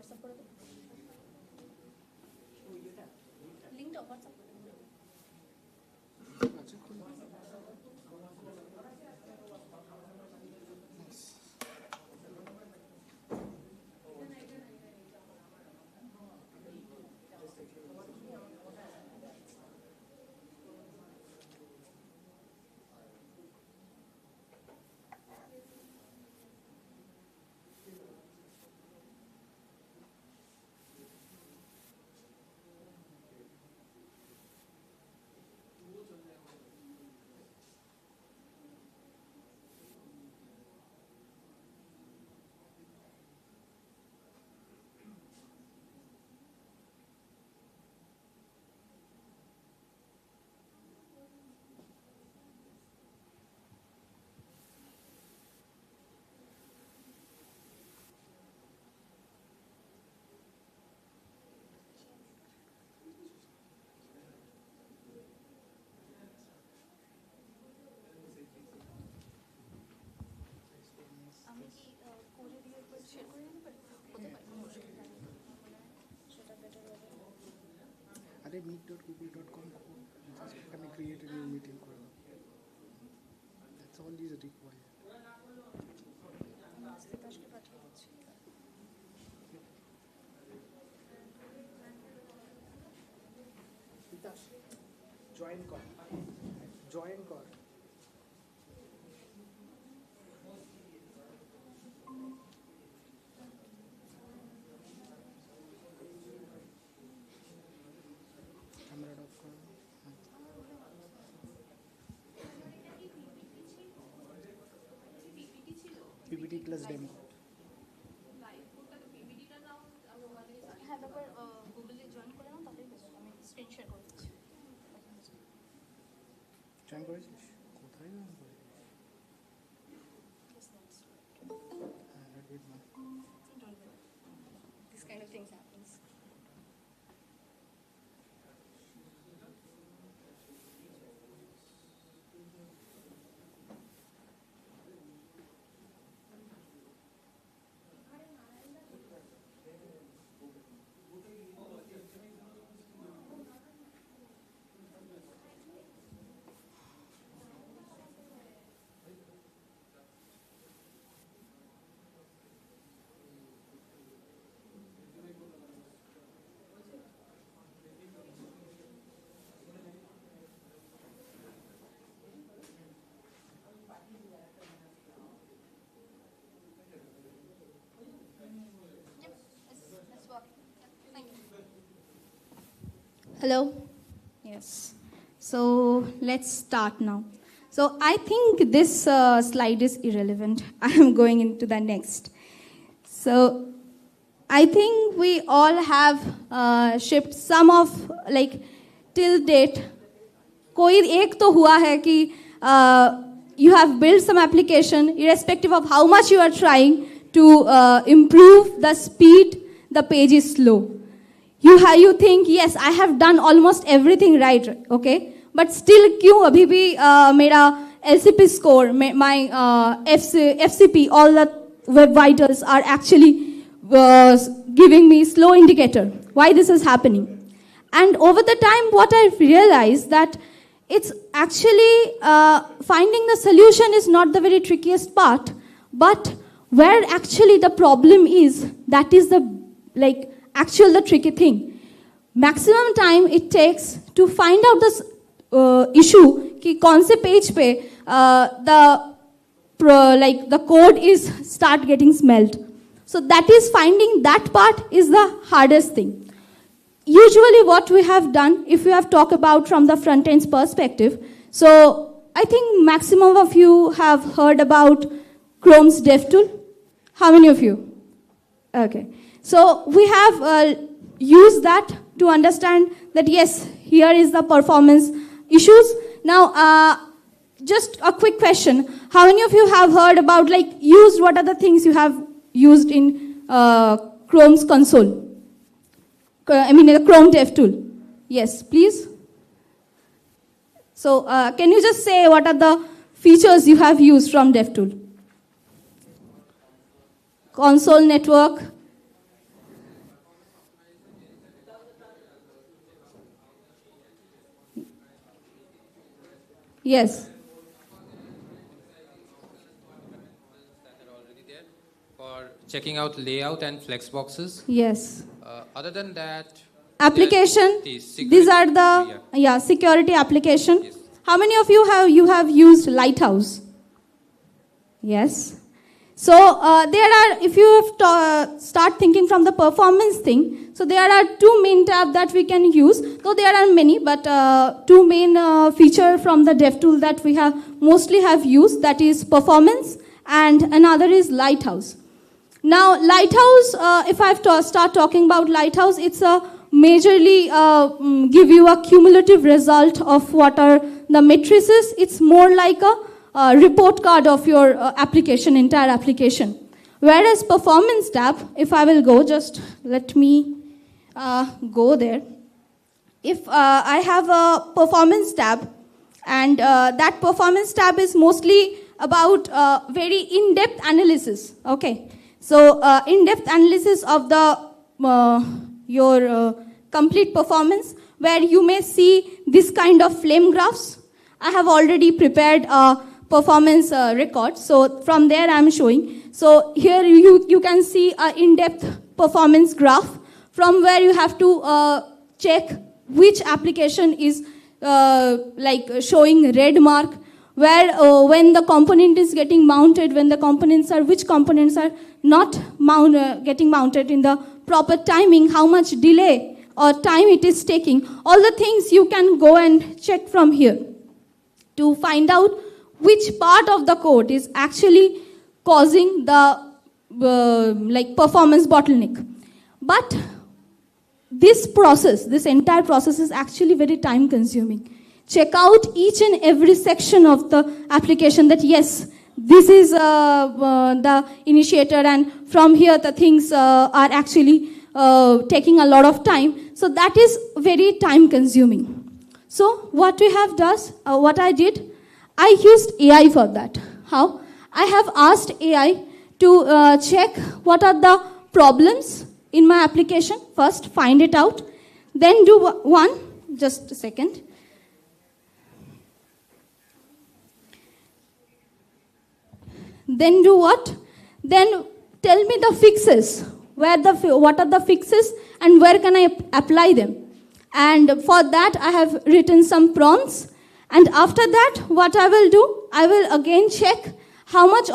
WhatsApp করে দেব লিংকটা WhatsApp করে দেব meet.google.com just ওখানে create a new meeting করে দাও that's all is required join কর PPT plus demo. হ্যাঁ তারপর গুগলে জয়েন করে নাও তাহলে আমি স্ক্রিন শেয়ার করে দিচ্ছি জয়েন করেছিস কোথায় জয়েন করেছিস This kind of things happens. Hello. Yes. So let's start now. So I think this slide is irrelevant. I am going into the next. So I think we all have shipped some of like till date. कोई एक तो हुआ है कि you have built some application irrespective of how much you are trying to improve the speed, the page is slow. You think, yes, I have done almost everything right, okay? But still, क्यों अभी भी मेरा LCP score, my FCP, all the web vitals are actually giving me slow indicator. Why this is happening? And over the time, what I've realized that it's actually finding the solution is not the very trickiest part, but where actually the problem is, that is the the tricky thing. Maximum time it takes to find out this issue कि कौन से page पे the code is start getting smelled. So that is finding that part is the hardest thing. Usually what we have done, if we have talked about from the front end's perspective, so I think maximum of you have heard about Chrome's DevTool. How many of you? Okay. So we have used that to understand that yes, here is the performance issues. Now, just a quick question. How many of you have heard about what are the things you have used in Chrome's console? I mean the Chrome DevTool. Yes, please. So can you just say what are the features you have used from DevTool? Console network. Yes. For checking out layout and flex boxes. Yes. Other than that, Application. security, These are the security application. Yes. How many of you have used Lighthouse? Yes. So there are, if you have start thinking from the performance thing, so there are two main tabs that we can use. Though there are many, but two main feature from the dev tool that we have mostly have used, that is performance, and another is Lighthouse. Now Lighthouse, if I start talking about Lighthouse, it's a majorly give you a cumulative result of what are the matrices. It's more like a report card of your application, entire application. Whereas performance tab, if I will go, just let me go there. If I have a performance tab, and that performance tab is mostly about very in-depth analysis. Okay, so in-depth analysis of the your complete performance, where you may see this kind of flame graphs. I have already prepared a performance record, so from there I am showing. So here you can see an in-depth performance graph from where you have to check which application is like showing red mark, where when the component is getting mounted, when the components are, which components are not getting mounted in the proper timing, how much delay or time it is taking. All the things you can go and check from here to find out which part of the code is actually causing the like performance bottleneck. But this process, this entire process is actually very time consuming. Check out each and every section of the application, that yes, this is the initiator, and from here the things are actually taking a lot of time. So that is very time consuming. So what we have what I did, I used AI for that. How? I have asked AI to check what are the problems in my application. First, find it out. Then do one, just a second. Then do what? Then tell me the fixes. What are the fixes and where can I apply them? And for that, I have written some prompts. And after that, what I will do, I will again check how much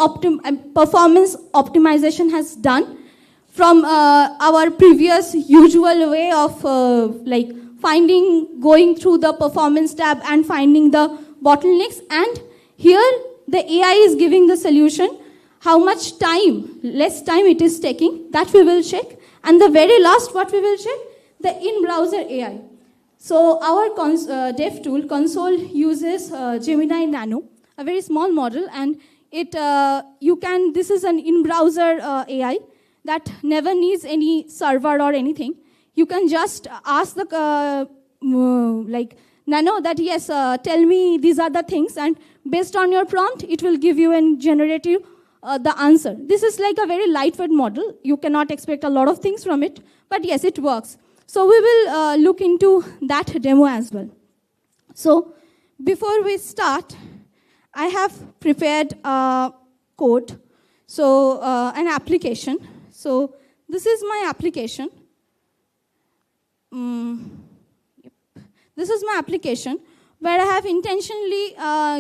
performance optimization has done from our previous usual way of like going through the performance tab and finding the bottlenecks. And here, the AI is giving the solution, how much time, less time it is taking, that we will check. And the very last, what we will check, the in-browser AI. So our dev tool console uses Gemini Nano, a very small model, and it this is an in-browser AI that never needs any server or anything. You can just ask the like Nano that yes, tell me these are the things, and based on your prompt, it will give you and generate you the answer. This is like a very lightweight model. You cannot expect a lot of things from it, but yes, it works. So we will look into that demo as well. So before we start, I have prepared a code, so an application. So this is my application. This is my application where I have intentionally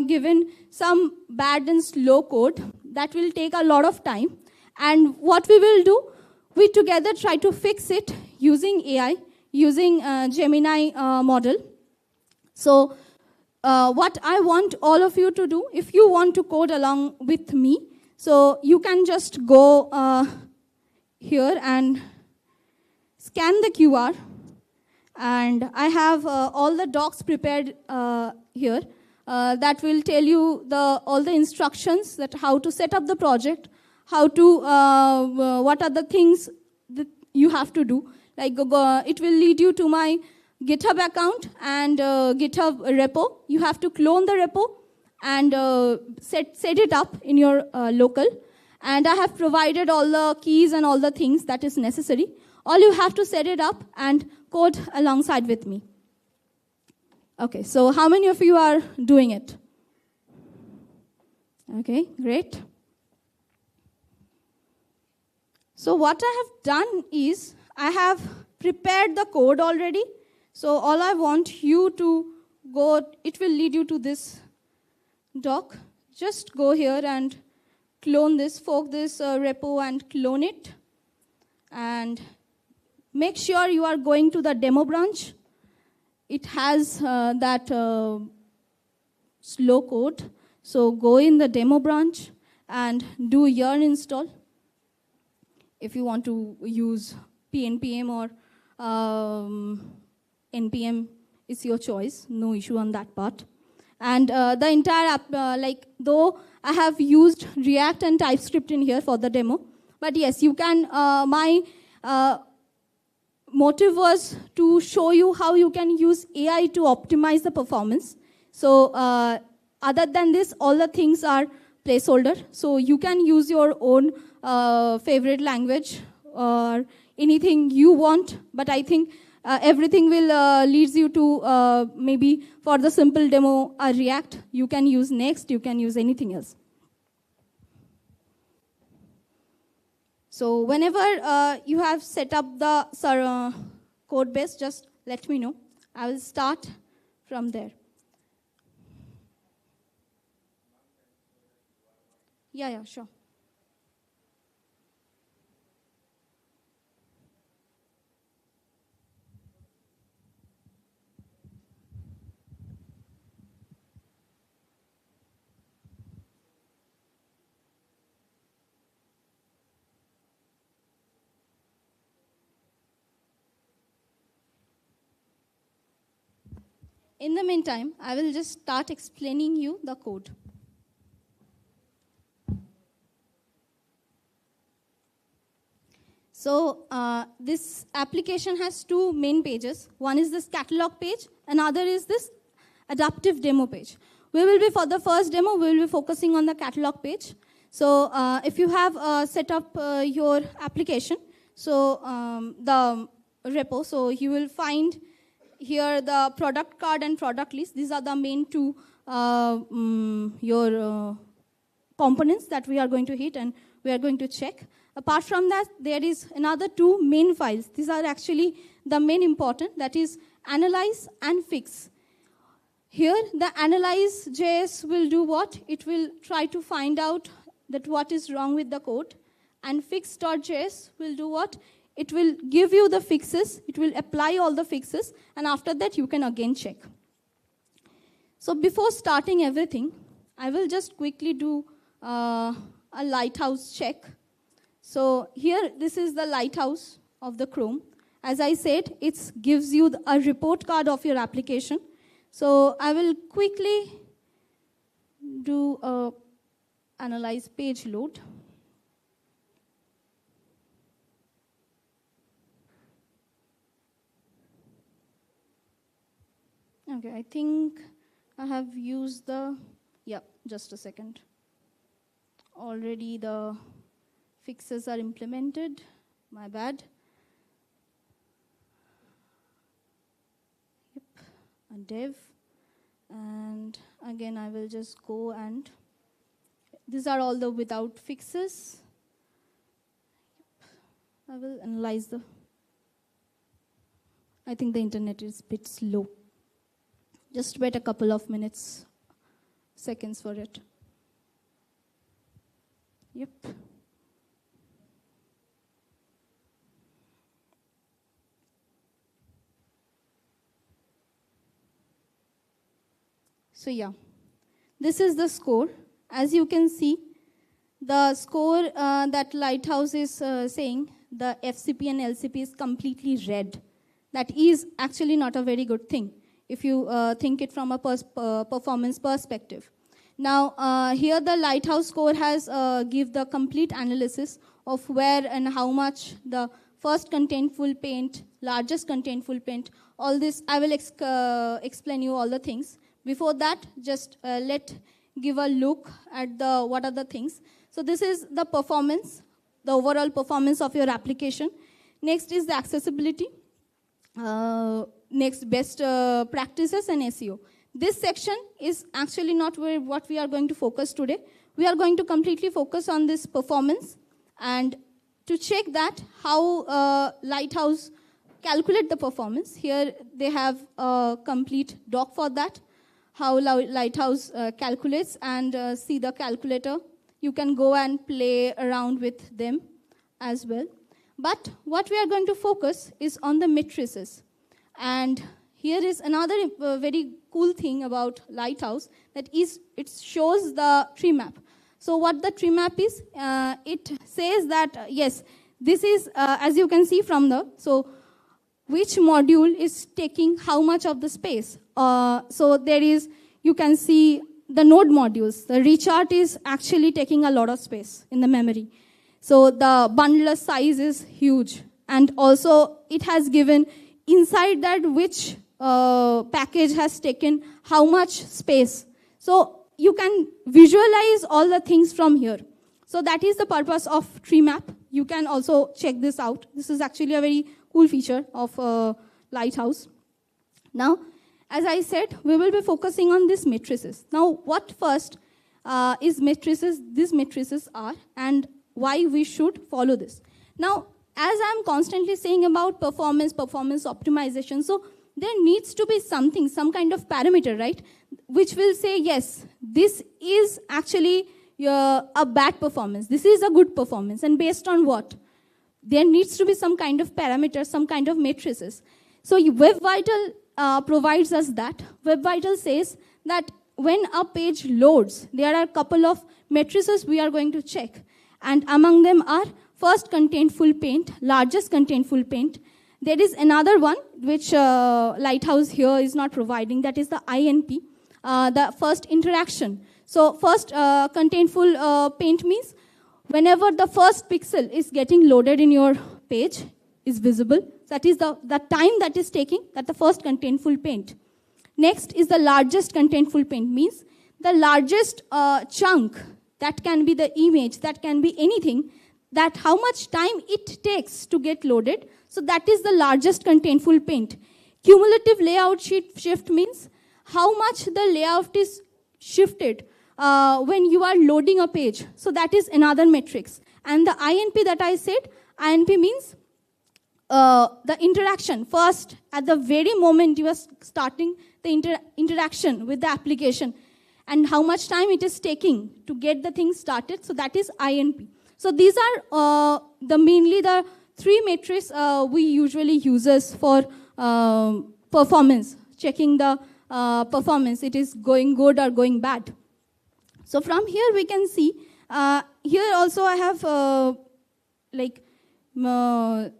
given some bad and slow code that will take a lot of time. And what we will do, we together try to fix it using AI, using Gemini model. So what I want all of you to do, if you want to code along with me, so you can just go here and scan the QR. And I have all the docs prepared here that will tell you all the instructions, that how to set up the project, how to, what are the things that you have to do. Like it will lead you to my GitHub account and GitHub repo. You have to clone the repo and set it up in your local. And I have provided all the keys and all the things that is necessary. All you have to set it up and code alongside with me. Okay, so how many of you are doing it? Okay, great. So what I have done is, I have prepared the code already. So all I want you to go, it will lead you to this doc. Just go here and clone this, fork this repo and clone it. And make sure you are going to the demo branch. It has that slow code. So go in the demo branch and do yarn install. If you want to use PNPM or NPM, it's your choice. No issue on that part. And the entire app, though I have used React and TypeScript in here for the demo, but yes, you can, my motive was to show you how you can use AI to optimize the performance. So other than this, all the things are placeholder. So you can use your own favorite language or anything you want, but I think everything will leads you to maybe for the simple demo React. You can use Next, you can use anything else. So whenever you have set up the code base, just let me know. I will start from there. Yeah, sure. In the meantime, I will just start explaining you the code. So this application has two main pages. One is this catalog page, another is this adaptive demo page. We will be, for the first demo, we will be focusing on the catalog page. So if you have set up your application, so the repo, so you will find here the product card and product list. These are the main two your components that we are going to hit and we are going to check. Apart from that, there is another two main files. These are actually the main important, that is analyze and fix. Here, the analyze.js will do what? It will try to find out that what is wrong with the code. And fix.js will do what? It will give you the fixes. It will apply all the fixes. And after that, you can again check. So before starting everything, I will just quickly do a lighthouse check. So here, this is the lighthouse of the Chrome. As I said, it gives you a report card of your application. So I will quickly do a analyze page load. Okay, I think I have used the, just a second. Already the fixes are implemented, my bad. A dev, and again I will just go and, these are all the without fixes. I will analyze the, I think the internet is a bit slow. Just wait a couple of minutes, seconds for it. Yep. So this is the score. As you can see, the score that Lighthouse is saying, the FCP and LCP is completely red. That is actually not a very good thing if you think it from a performance perspective. Now, here the Lighthouse score has give the complete analysis of where and how much the first contentful paint, largest contentful paint, all this, I will explain you all the things. Before that, just give a look at the what are the things. So this is the performance, the overall performance of your application. Next is the accessibility. Next, best practices and SEO. This section is actually not what we are going to focus today. we are going to completely focus on this performance and to check that how Lighthouse calculate the performance. Here they have a complete doc for that, how Lighthouse calculates, and see the calculator. You can go and play around with them as well. But what we are going to focus is on the matrices. And here is another very cool thing about Lighthouse, that is it shows the tree map. So what the tree map is, it says that, yes, this is, as you can see from so which module is taking how much of the space. So there is, you can see the node modules. The rechart is actually taking a lot of space in the memory. So the bundler size is huge. And also it has given inside that which package has taken how much space. So you can visualize all the things from here. So that is the purpose of tree map. You can also check this out. This is actually a very cool feature of Lighthouse. Now, as I said, we will be focusing on these matrices. Now, what first is matrices? These matrices are, and why we should follow this. Now, as I'm constantly saying about performance optimization, so there needs to be something, some kind of parameter, right, which will say, yes, this is actually a bad performance. This is a good performance. And based on what? There needs to be some kind of parameter, some kind of matrices. So Web Vital provides us that. Web Vital says that when a page loads, there are a couple of matrices we are going to check. And among them are first contentful paint, largest contentful paint. There is another one which Lighthouse here is not providing, that is the INP, the first interaction. So first contentful paint means whenever the first pixel is getting loaded in your page is visible, that is the time that is taking, that the first contentful paint. Next is the largest contentful paint, means the largest chunk, that can be the image, that can be anything, that how much time it takes to get loaded. So that is the largest contentful paint. Cumulative layout shift means how much the layout is shifted when you are loading a page. So that is another matrix. And the INP that I said, INP means the interaction. First, at the very moment you are starting the interaction with the application, and how much time it is taking to get the thing started. So that is INP. So these are mainly the three metrics we usually uses for performance, checking the performance, it is going good or going bad. So from here we can see, here also I have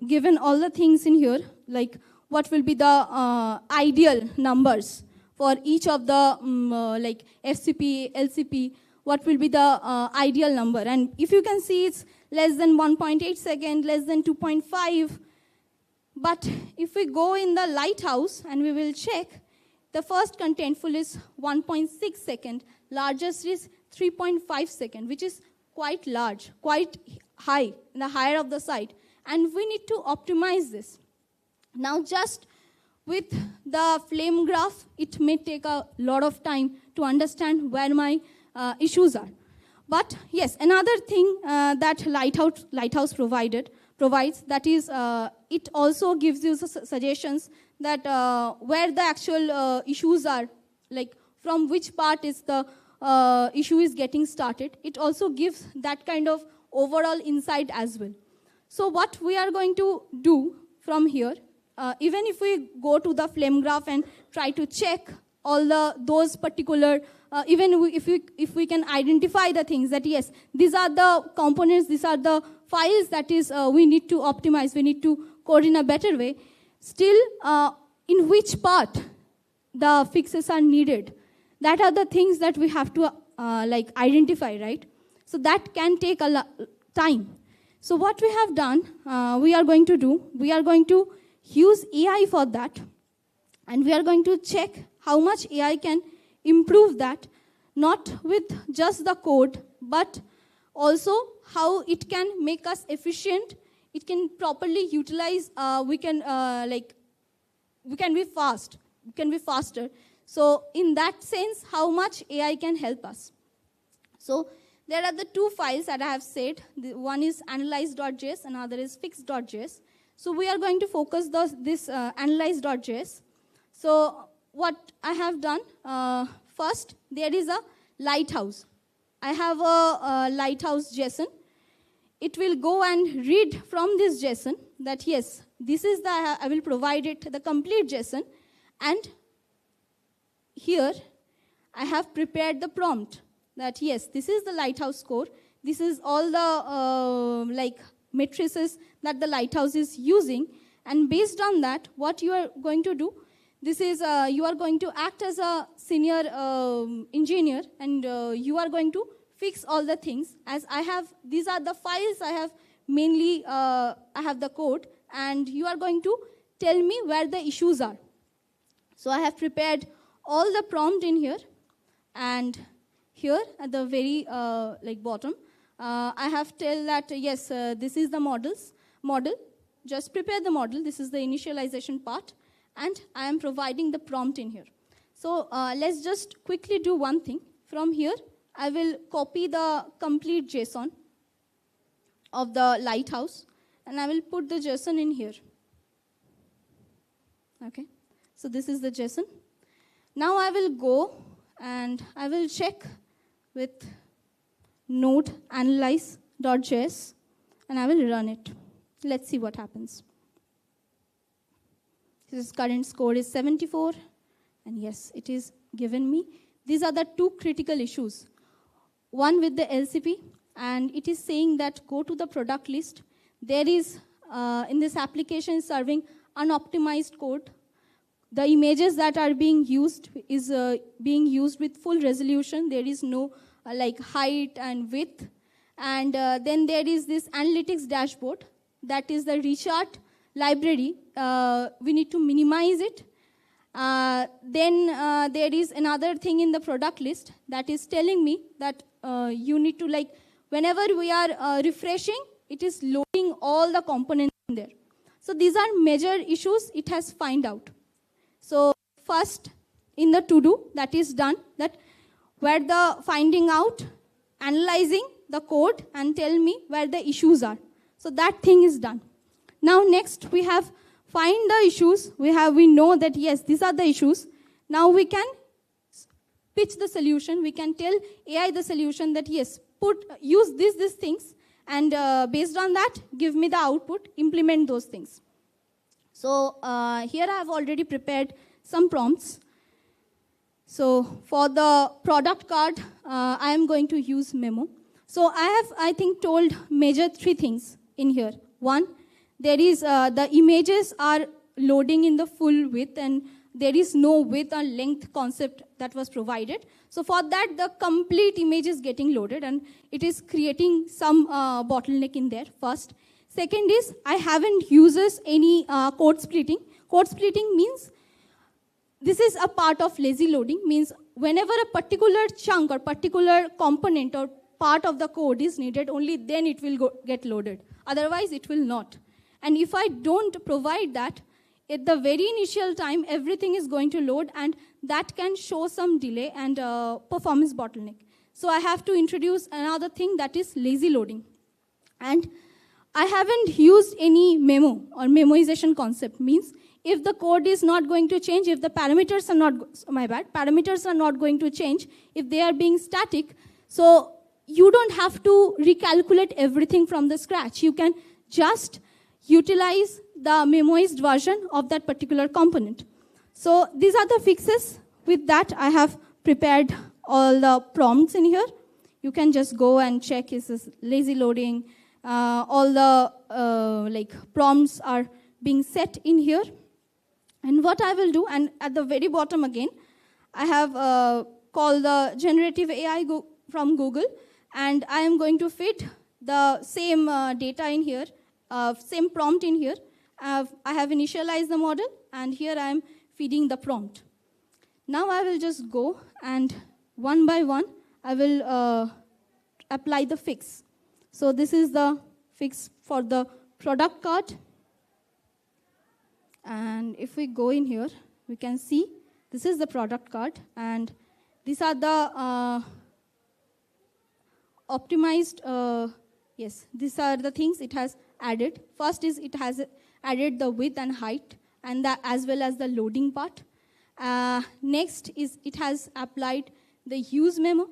given all the things in here, like what will be the ideal numbers for each of the like FCP, LCP, what will be the ideal number. And if you can see, it's less than 1.8 second, less than 2.5. But if we go in the Lighthouse and we will check, the first contentful is 1.6 second, largest is 3.5 second, which is quite large, quite high, in the higher of the side. And we need to optimize this. Now just with the flame graph, it may take a lot of time to understand where my issues are. But yes, another thing that Lighthouse provides, that is, it also gives you suggestions that where the actual issues are, like from which part is the issue is getting started. It also gives that kind of overall insight as well. So what we are going to do from here, even if we go to the flame graph and try to check all those particular, even if we can identify the things that yes, these are the components, these are the files that is we need to optimize, we need to code in a better way. Still, in which part the fixes are needed, that are the things that we have to like identify, right? So that can take a time. So what we have done, we are going to use AI for that, and we are going to check how much AI can improve that, not with just the code, but also how it can make us efficient, it can properly utilize, we can be fast, we can be faster. So in that sense, how much AI can help us. So there are the two files that I have said. One is analyze.js, another is fix.js. So we are going to focus this analyze.js. So what I have done, first, there is a lighthouse. I have a lighthouse JSON. It will go and read from this JSON that, yes, this is I will provide it the complete JSON. And here, I have prepared the prompt that, yes, this is the lighthouse core. This is all the matrices that the lighthouse is using. And based on that, what you are going to do, this is you are going to act as a senior engineer, and you are going to fix all the things. As I have, these are the files I have mainly, I have the code, and you are going to tell me where the issues are. So I have prepared all the prompt in here, and here at the very bottom, I have tell that, yes, this is the model. Just prepare the model. This is the initialization part, and I am providing the prompt in here. So let's just quickly do one thing. From here, I will copy the complete JSON of the lighthouse, and I will put the JSON in here. Okay, so this is the JSON. Now I will go and I will check with node analyze.js, and I will run it. Let's see what happens. This current score is 74, and yes, it is given me. These are the two critical issues. One with the LCP, and it is saying that go to the product list. There is, in this application, serving unoptimized code. The images that are being used is being used with full resolution. There is no height and width. And then there is this analytics dashboard. That is the rechart library. We need to minimize it. Then there is another thing in the product list that is telling me that you need to, whenever we are refreshing, it is loading all the components in there. So these are major issues it has found out. So first, in the to-do, that is done, that where the finding out, analyzing the code, and tell me where the issues are. So that thing is done. Now next, we have find the issues. We know that, yes, these are the issues. Now we can pitch the solution. We can tell AI the solution that, yes, use these things, and based on that, give me the output, implement those things. So here I have already prepared some prompts. So for the product card, I am going to use memo. So I have, I think, told major three things in here. One, there is the images are loading in the full width, and there is no width or length concept that was provided. So for that, the complete image is getting loaded, and it is creating some bottleneck in there, first. Second is, I haven't uses any code splitting. Code splitting means, this is a part of lazy loading, means whenever a particular chunk or particular component or part of the code is needed, only then it will get loaded. Otherwise, it will not. And if I don't provide that, at the very initial time, everything is going to load, and that can show some delay and performance bottleneck. So I have to introduce another thing, that is lazy loading. And I haven't used any memo or memoization concept, means if the code is not going to change, if the parameters are not, parameters are not going to change, if they are being static, so you don't have to recalculate everything from the scratch. You can just utilize the memoized version of that particular component. So these are the fixes. With that, I have prepared all the prompts in here. You can just go and check, is this lazy loading? All the prompts are being set in here. And what I will do, and at the very bottom again, I have called the generative AI from Google, and I am going to feed the same data in here, same prompt in here. I have initialized the model, and here I am feeding the prompt. Now I will just go, and one by one, I will apply the fix. So this is the fix for the product card. And if we go in here, we can see this is the product card, and these are the optimized, yes, these are the things it has added. First is it has added the width and height, and as well as the loading part. Next is it has applied the use memo,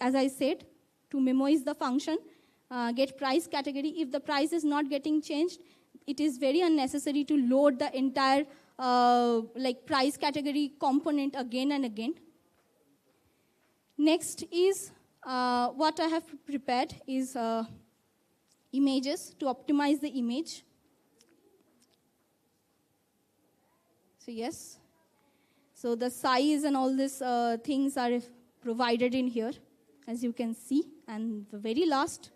as I said, to memo is the function, get price category. If the price is not getting changed, it is very unnecessary to load the entire price category component again and again. Next is what I have prepared is images to optimize the image. So yes, so the size and all these things are provided in here, as you can see. And the very last,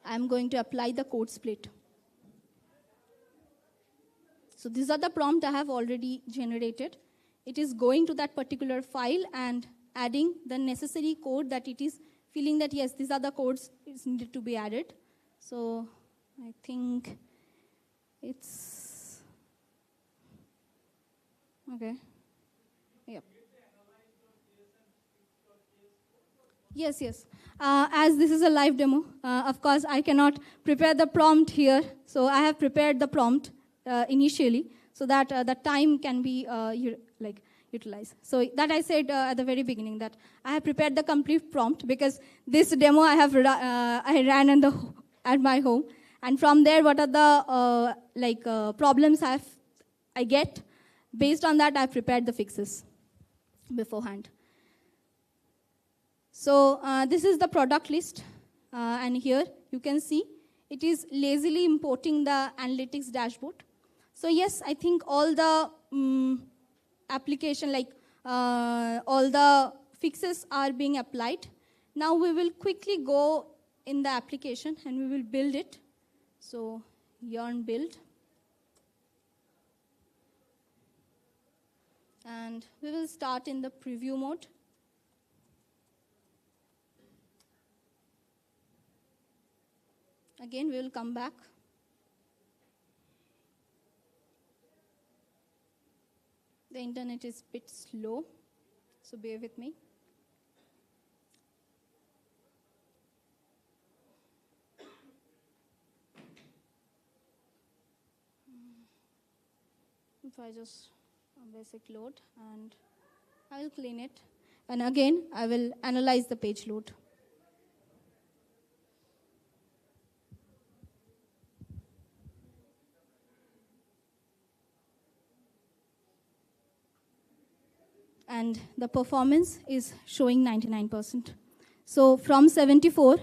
I'm going to apply the code split. So these are the prompt I have already generated. It is going to that particular file and adding the necessary code that it is feeling that, yes, these are the codes is needed to be added. So I think it's, okay, yep. Yes, yes. As this is a live demo, of course, I cannot prepare the prompt here. So I have prepared the prompt initially so that the time can be utilized. So that I said at the very beginning that I have prepared the complete prompt because this demo I have I ran at my home, and from there what are the problems I get. Based on that, I prepared the fixes beforehand. So this is the product list, and here you can see it is lazily importing the analytics dashboard. So yes, I think all the application, all the fixes are being applied. Now we will quickly go in the application and we will build it. So yarn build. And we will start in the preview mode. Again, we will come back. The internet is a bit slow, so bear with me. If I just basic load, and I will clean it. And again, I will analyze the page load. And the performance is showing 99%. So from 74,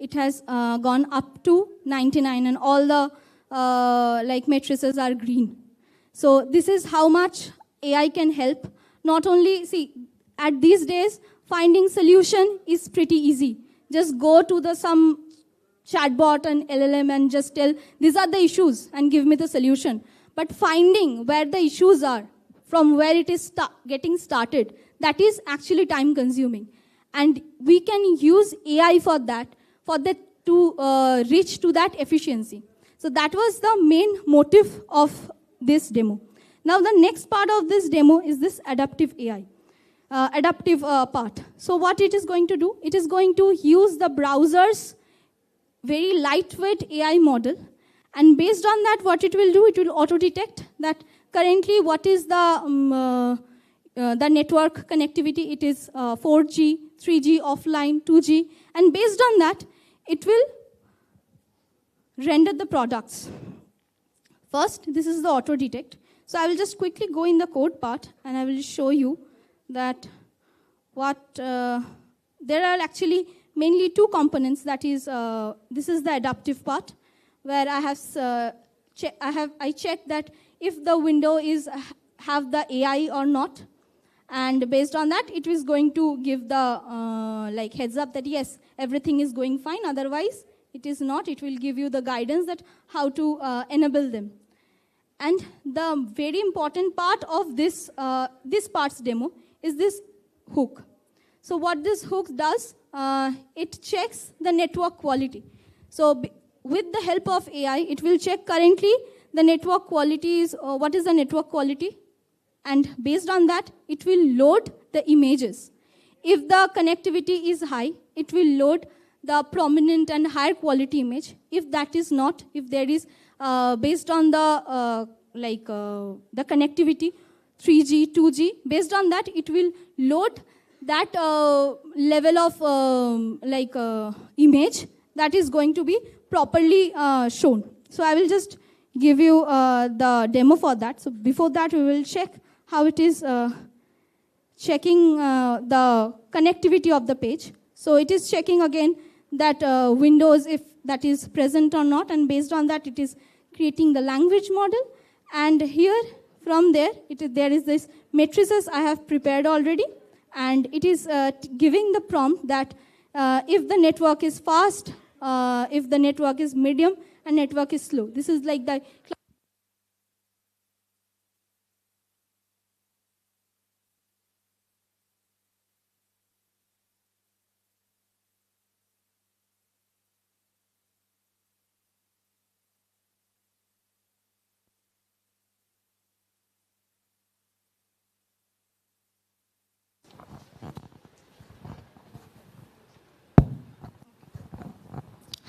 it has gone up to 99, and all the matrices are green. So this is how much AI can help. Not only, see, at these days, finding solution is pretty easy. Just go to some chatbot and LLM and just tell, these are the issues, and give me the solution. But finding where the issues are, from where it is getting started, that is actually time consuming. And we can use AI for that to reach to that efficiency. So that was the main motive of this demo. Now the next part of this demo is this adaptive AI, part. So what it is going to do, it is going to use the browser's very lightweight AI model. And based on that, what it will do, it will auto-detect that currently what is the network connectivity. It is 4G, 3G, offline, 2G. And based on that, it will render the products. First, this is the auto-detect. So I will just quickly go in the code part, and I will show you that there are actually mainly two components. That is, this is the adaptive part, where I checked that if the window have the AI or not, and based on that, it is going to give the heads up that yes, everything is going fine. Otherwise, it is not. It will give you the guidance that how to enable them. And the very important part of this part's demo is this hook. So what this hook does, it checks the network quality. So with the help of AI, it will check currently the network quality is, what is the network quality? And based on that, it will load the images. If the connectivity is high, it will load the prominent and higher quality image. If that is not, if there is based on the the connectivity 3G, 2G, based on that it will load that level of image that is going to be properly shown. So I will just give you the demo for that. So before that we will check how it is checking the connectivity of the page. So it is checking again that Windows, if that is present or not, and based on that it is creating the language model. And here from there, there is this matrices I have prepared already, and it is giving the prompt that if the network is fast, if the network is medium, and network is slow. This is like the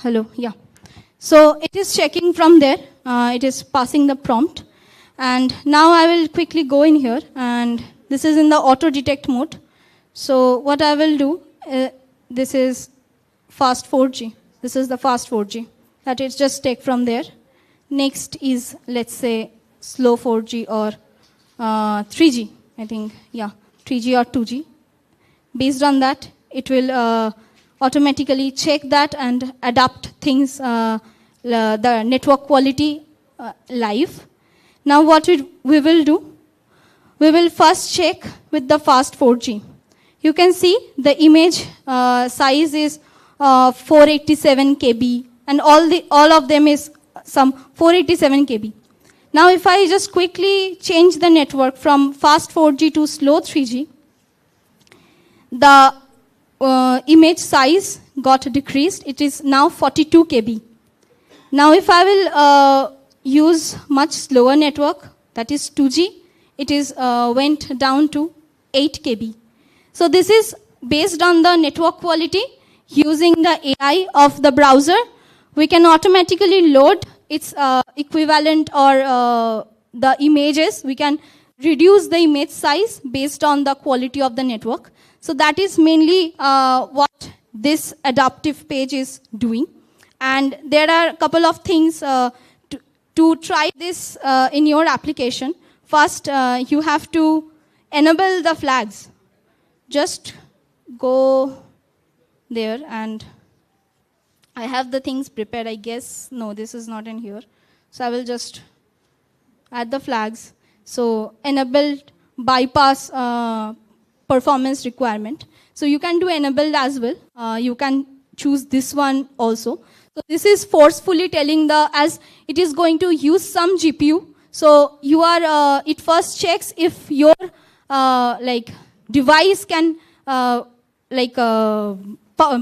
hello, yeah. So it is checking from there. It is passing the prompt. And now I will quickly go in here. And this is in the auto detect mode. So what I will do, this is fast 4G. This is the fast 4G. That is just take from there. Next is, let's say, slow 4G or 3G. I think, yeah, 3G or 2G. Based on that, it will automatically check that and adapt things, the network quality live. Now what we will do, we will first check with the fast 4G. You can see the image size is 487 KB, and all of them is some 487 KB. Now if I just quickly change the network from fast 4G to slow 3G, the image size got decreased. It is now 42 KB. Now if I will use much slower network, that is 2G, it is went down to 8 KB. So this is based on the network quality. Using the AI of the browser, we can automatically load its equivalent or the images. We can reduce the image size based on the quality of the network. So that is mainly what this adaptive page is doing. And there are a couple of things to try this in your application. First, you have to enable the flags. Just go there, and I have the things prepared, I guess. No, this is not in here. So I will just add the flags. So enable bypass performance requirement. So you can do enabled as well. You can choose this one also. So this is forcefully telling as it is going to use some GPU. So you are, it first checks if your device can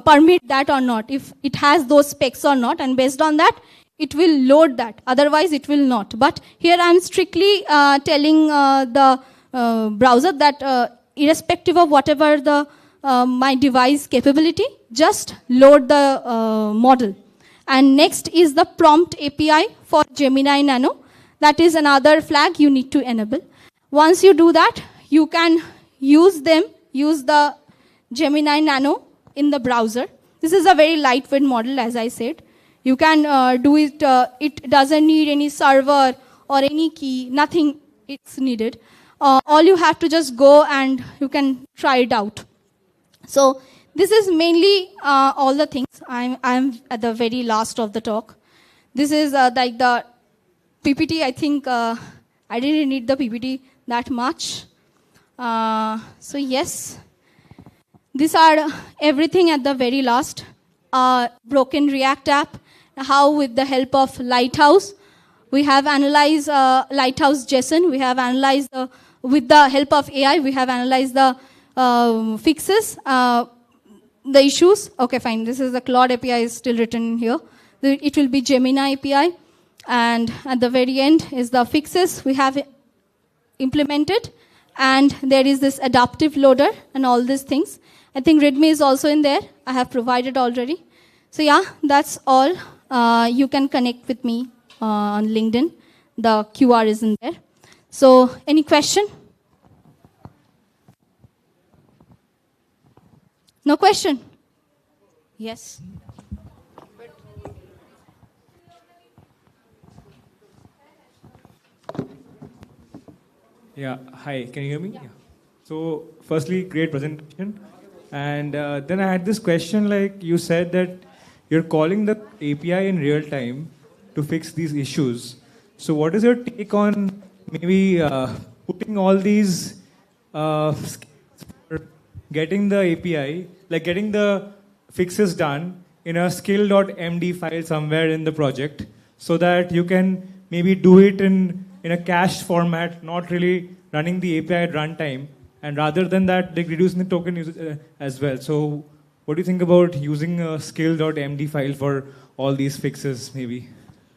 permit that or not, if it has those specs or not, and based on that, it will load that. Otherwise, it will not. But here I am strictly telling the browser that irrespective of whatever the my device capability, just load the model. And next is the prompt API for Gemini Nano. That is another flag you need to enable. Once you do that, you can use the Gemini Nano in the browser. This is a very lightweight model, as I said. You can do it, it doesn't need any server or any key, nothing it's needed. All you have to just go and you can try it out. So this is mainly all the things. I'm at the very last of the talk. This is like the PPT. I think I didn't need the PPT that much. So yes, these are everything at the very last. Broken React app, how with the help of Lighthouse, we have analyzed Lighthouse JSON, we have analyzed, with the help of AI, we have analyzed the fixes, the issues. Okay, fine, this is the Claude API is still written in here. It will be Gemini API. And at the very end is the fixes we have implemented. And there is this adaptive loader and all these things. I think README is also in there. I have provided already. So yeah, that's all. You can connect with me on LinkedIn. The QR is in there. So any question? No question? Yes. Yeah, hi, can you hear me? Yeah. So, firstly, great presentation. And then I had this question like you said that you're calling the API in real time to fix these issues. So, what is your take on maybe putting all these skills for getting the API, like getting the fixes done in a skill.md file somewhere in the project so that you can maybe do it in a cached format, not really running the API at runtime, and rather than that, like reducing the token usage as well. So, what do you think about using a skill.md file for all these fixes, maybe?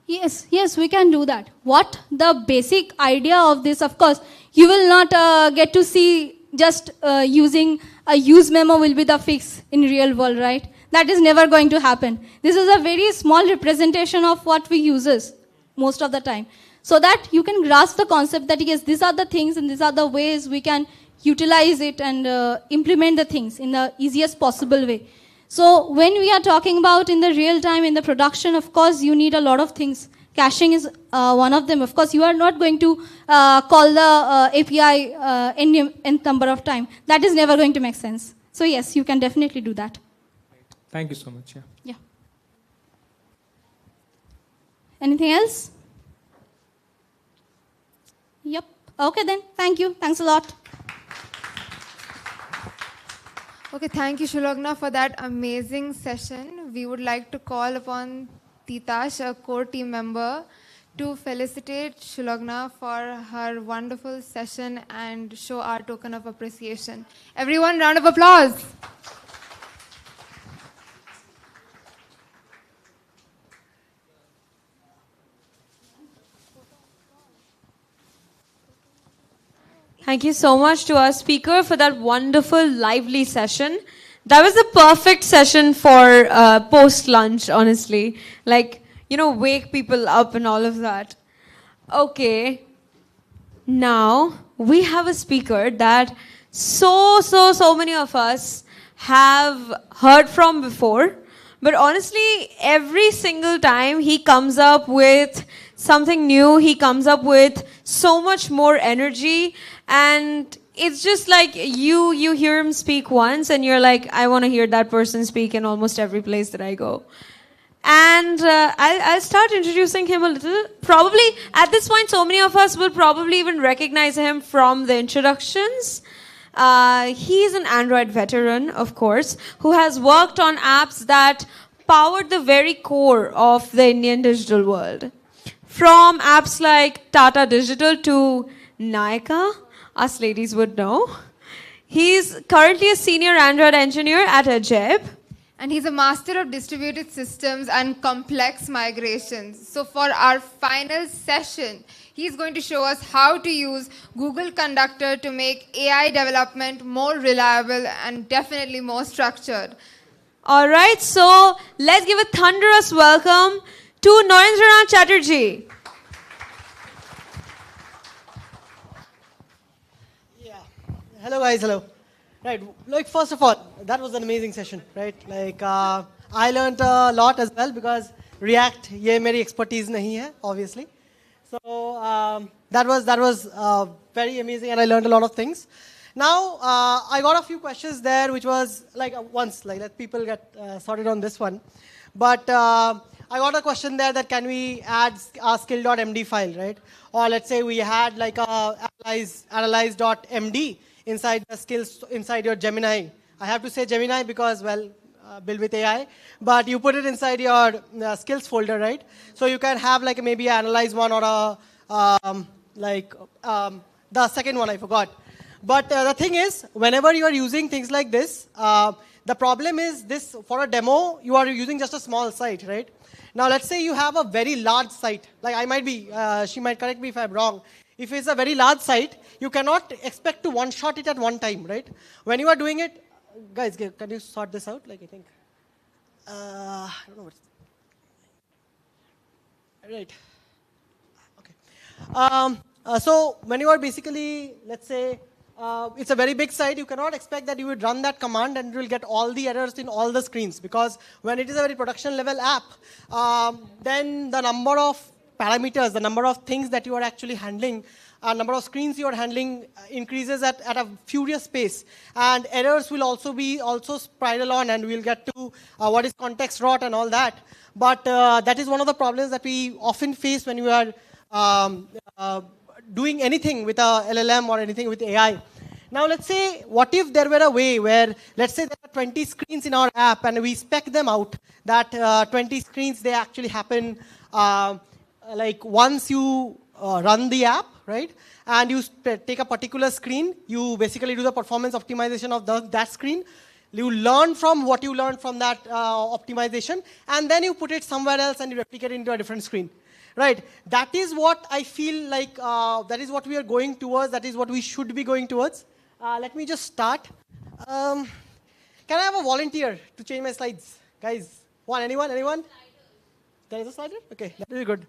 Yes, we can do that. What the basic idea of this, of course, you will not get to see just using a use memo will be the fix in real world, right? That is never going to happen. This is a very small representation of what we uses most of the time. So that you can grasp the concept that yes, these are the things and these are the ways we can utilize it and implement the things in the easiest possible way. So when we are talking about in the real time, in the production, of course, you need a lot of things. Caching is one of them. Of course, you are not going to call the API n number of time. That is never going to make sense. So yes, you can definitely do that. Thank you so much. Yeah. Yeah. Anything else? Yep. Okay then. Thank you. Thanks a lot. Okay, thank you, Shulagna, for that amazing session. We would like to call upon Titash, a core team member, to felicitate Shulagna for her wonderful session and show our token of appreciation. Everyone, round of applause. Thank you so much to our speaker for that wonderful, lively session. That was the perfect session for post-lunch, honestly. Like, wake people up and all of that. Okay. Now, we have a speaker that so many of us have heard from before. But honestly, every single time he comes up with something new, he comes up with so much more energy, and it's just like you hear him speak once and you're like, I want to hear that person speak in almost every place that I go. And I'll start introducing him a little. Probably at this point, so many of us will probably even recognize him from the introductions. He's an Android veteran, of course, who has worked on apps that powered the very core of the Indian digital world. From apps like Tata Digital to Nykaa, us ladies would know. He's currently a senior Android engineer at Ajeb. And he's a master of distributed systems and complex migrations. So for our final session, he's going to show us how to use Google Conductor to make AI development more reliable and definitely more structured. All right, so let's give a thunderous welcome to Narendranath Chatterjee. Yeah. Hello, guys. Hello. Right. Like, first of all, that was an amazing session, right? Like, I learned a lot as well because React, ये मेरी expertise नहीं है, obviously. So that was very amazing, and I learned a lot of things. Now, I got a few questions there, which was like let people get sorted on this one. But I got a question there that can we add a skill.md file, right? Or let's say we had like a analyze.md inside the skills, inside your Gemini. I have to say Gemini because, well, build with AI. But you put it inside your skills folder, right? So you can have like maybe an analyze one or the second one, I forgot. But the thing is, whenever you are using things like this, the problem is this, for a demo, you are using just a small site, right? Now, let's say you have a very large site. Like I might be, she might correct me if I'm wrong. If it's a very large site, you cannot expect to one-shot it at one time, right? When you are doing it, guys, can you sort this out? Like, I think, I don't know what's, right. Okay. So when you are basically, let's say, it's a very big site, you cannot expect that you would run that command and you will get all the errors in all the screens, because when it is a very production level app, then the number of parameters, the number of things that you are actually handling, number of screens you are handling increases at a furious pace, and errors will also spiral on, and we'll get to what is context rot and all that. But that is one of the problems that we often face when you are doing anything with a LLM or anything with AI. Now let's say, what if there were a way where, let's say there are 20 screens in our app and we spec them out, that 20 screens, they actually happen like once you run the app, right? And you take a particular screen, you basically do the performance optimization of that screen. You learn from what you learned from that optimization, and then you put it somewhere else and you replicate it into a different screen. Right, that is what I feel like, that is what we are going towards, that is what we should be going towards. Let me just start. Can I have a volunteer to change my slides? Guys, anyone? There is a slider? Okay, that will be good.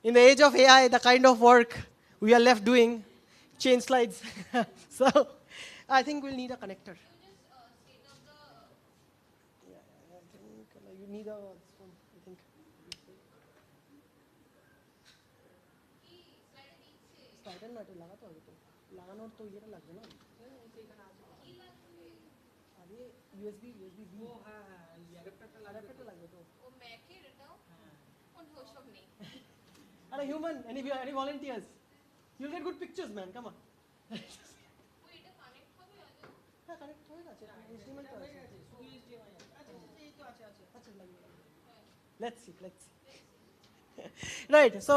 In the age of AI, the kind of work we are left doing, change slides. So, I think we'll need a connector. You need a, I think. Slider ना तो लगा तो अभी तो लगाना तो ये ना लग गया ना अरे USB वो हाँ एडेप्टर लग गया तो वो मैक ही रहता हूँ उन होशों नहीं अरे human any volunteers you'll get good pictures man come on वो इधर कनेक्ट हो गया तो हाँ कनेक्ट होएगा अच्छा HDMI तो अच्छा let's see Right, so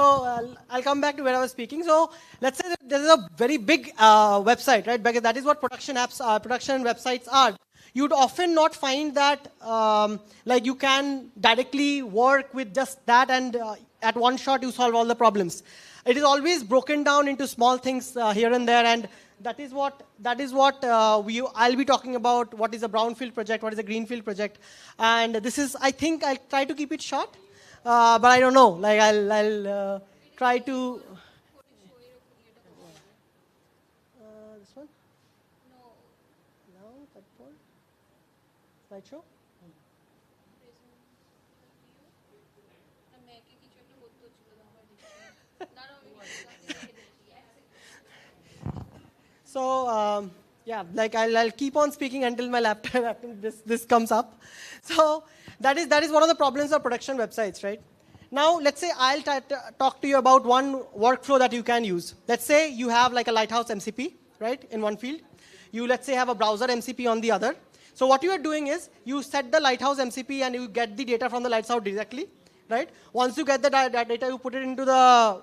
I'll come back to where I was speaking. So let's say that there is a very big website, right? Because that is what production websites are. You'd often not find that like you can directly work with just that, and at one shot you solve all the problems. It is always broken down into small things here and there, and that is what I'll be talking about. What is a brownfield project? What is a greenfield project? And this is, I think, I'll try to keep it short. But I don't know. Like I'll try to. This one? No, that one. Slideshow. So yeah, like I'll keep on speaking until my laptop this comes up. So. That is one of the problems of production websites, right? Now, let's say I'll talk to you about one workflow that you can use. Let's say you have like a Lighthouse MCP, right, in one field. You, let's say, have a browser MCP on the other. So what you are doing is you set the Lighthouse MCP and you get the data from the Lighthouse directly, right? Once you get the data, you put it into the,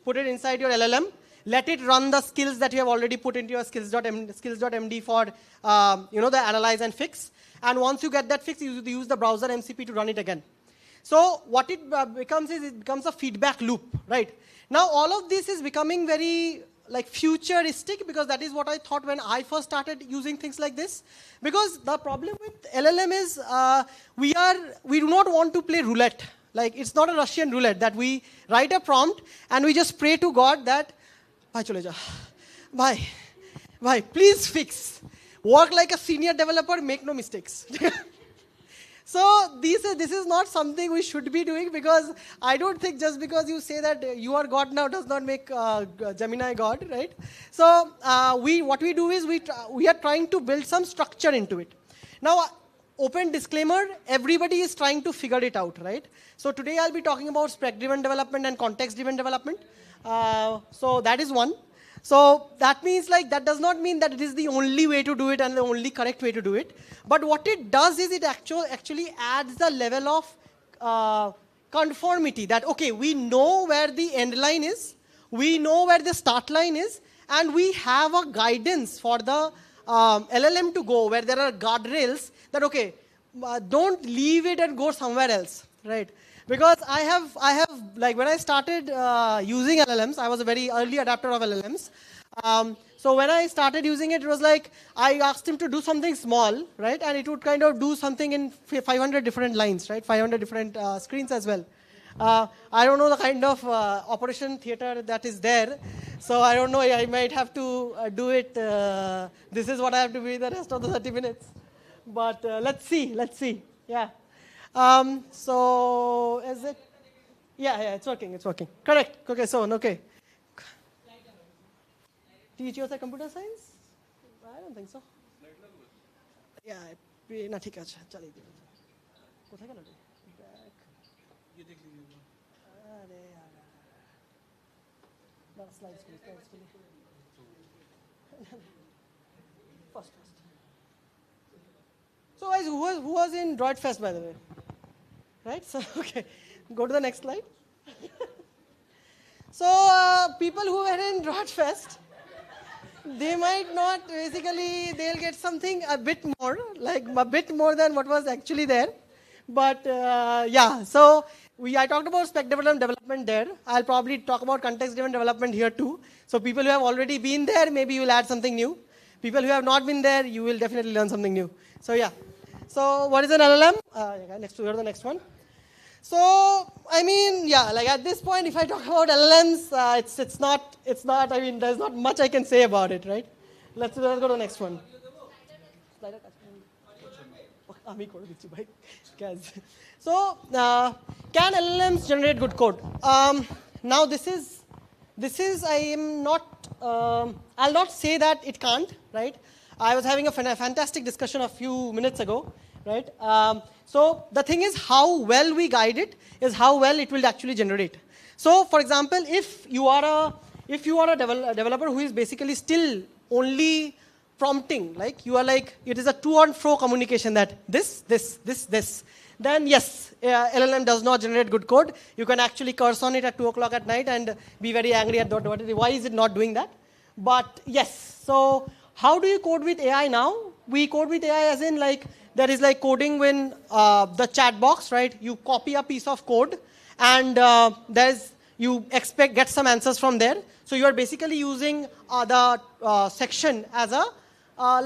put it inside your LLM. Let it run the skills that you have already put into your skills.md for, the analyze and fix. And once you get that fix, you use the browser MCP to run it again. So what it becomes is it becomes a feedback loop, right? Now all of this is becoming very futuristic, because that is what I thought when I first started using things like this. Because the problem with LLM is we do not want to play roulette. Like, it's not a Russian roulette that we write a prompt and we just pray to God that bhai chole ja, bhai please fix. Work like a senior developer, make no mistakes. So this is not something we should be doing, because I don't think just because you say that you are God now does not make Gemini God, right? So what we do is we are trying to build some structure into it. Now, open disclaimer, everybody is trying to figure it out, right? So today I'll be talking about spec-driven development and context-driven development. So that is one. So that means that does not mean that it is the only way to do it and the only correct way to do it. But what it does is it actually adds the level of conformity that, okay, we know where the end line is, we know where the start line is, and we have a guidance for the LLM to go, where there are guardrails that, okay, don't leave it and go somewhere else, right? Because I have when I started using LLMs, I was a very early adapter of LLMs. So when I started using it, it was like I asked him to do something small, right? And it would kind of do something in 500 different lines, right? 500 different screens as well. I don't know the kind of operation theater that is there. So I don't know, I might have to do it. This is what I have to be the rest of the 30 minutes. But let's see. Yeah. So is it? Yeah, it's working. Correct. Okay, so, okay. Teach you computer science? I don't think so. Yeah, না ঠিক আছে চালিয়ে দিও কোথায় গেল রে back ये देख लीजिए अरे यार ना स्लाइड्स के लिए first so guys who was in Droid Fest by the way, right? So okay, go to the next slide. So people who were in Droid Fest, they might not, basically, they'll get something a bit more, like a bit more than what was actually there. But yeah, so I talked about spec-driven development there. I'll probably talk about context-driven development here too. So people who have already been there, maybe you will add something new. People who have not been there, you will definitely learn something new. So yeah. So what is an LLM? Let's go to the next one. So, I mean, yeah, like at this point, if I talk about LLMs, it's not, I mean, there's not much I can say about it, right? Let's go to the next one. So, can LLMs generate good code? Now, this is, I am not, I'll not say that it can't, right? I was having a fantastic discussion a few minutes ago, right? So the thing is, how well we guide it is how well it will actually generate. So, for example, if you are a developer who is basically still only prompting, like you are like it is a to and fro communication that this, then yes, LLM does not generate good code. You can actually curse on it at 2 o'clock at night and be very angry at why is it not doing that. But yes, so how do you code with AI now? We code with AI as in like there is like coding when the chat box, right? You copy a piece of code and you get some answers from there. So you are basically using the section as a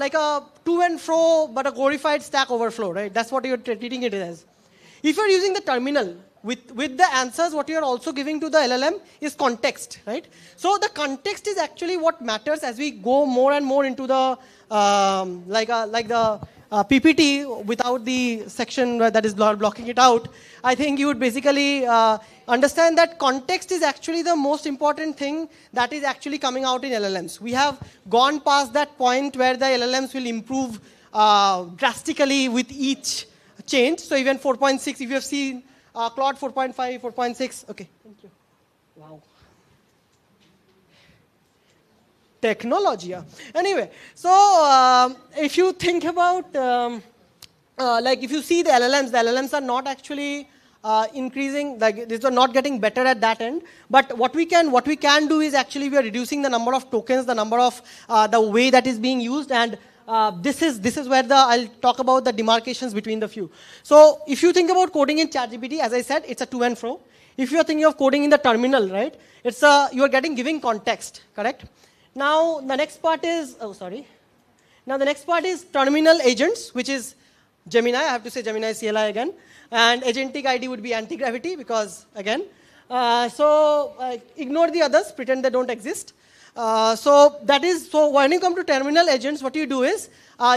like a to and fro but a glorified Stack Overflow, right? That's what you're treating it as. If you're using the terminal with the answers, what you're also giving to the LLM is context, right? So the context is actually what matters as we go more and more into the like the PPT without the section that is blocking it out. I think you would basically understand that context is actually the most important thing that is actually coming out in LLMs. We have gone past that point where the LLMs will improve drastically with each change. So even 4.6, if you have seen Claude 4.5, 4.6, okay, thank you. Wow. Technology, yeah. Anyway, so if you think about, like if you see the LLMs are not actually increasing, like these are not getting better at that end. But what we can do is actually we are reducing the number of tokens, the number of the way that is being used, and this is where I'll talk about the demarcations between the few. So if you think about coding in ChatGPT, as I said, it's a to and fro. If you are thinking of coding in the terminal, right, it's you are giving context, correct? Now the next part is Now the next part is terminal agents, which is Gemini. I have to say Gemini CLI again, and agentic ID would be anti-gravity because again. So ignore the others, pretend they don't exist. So when you come to terminal agents, what you do is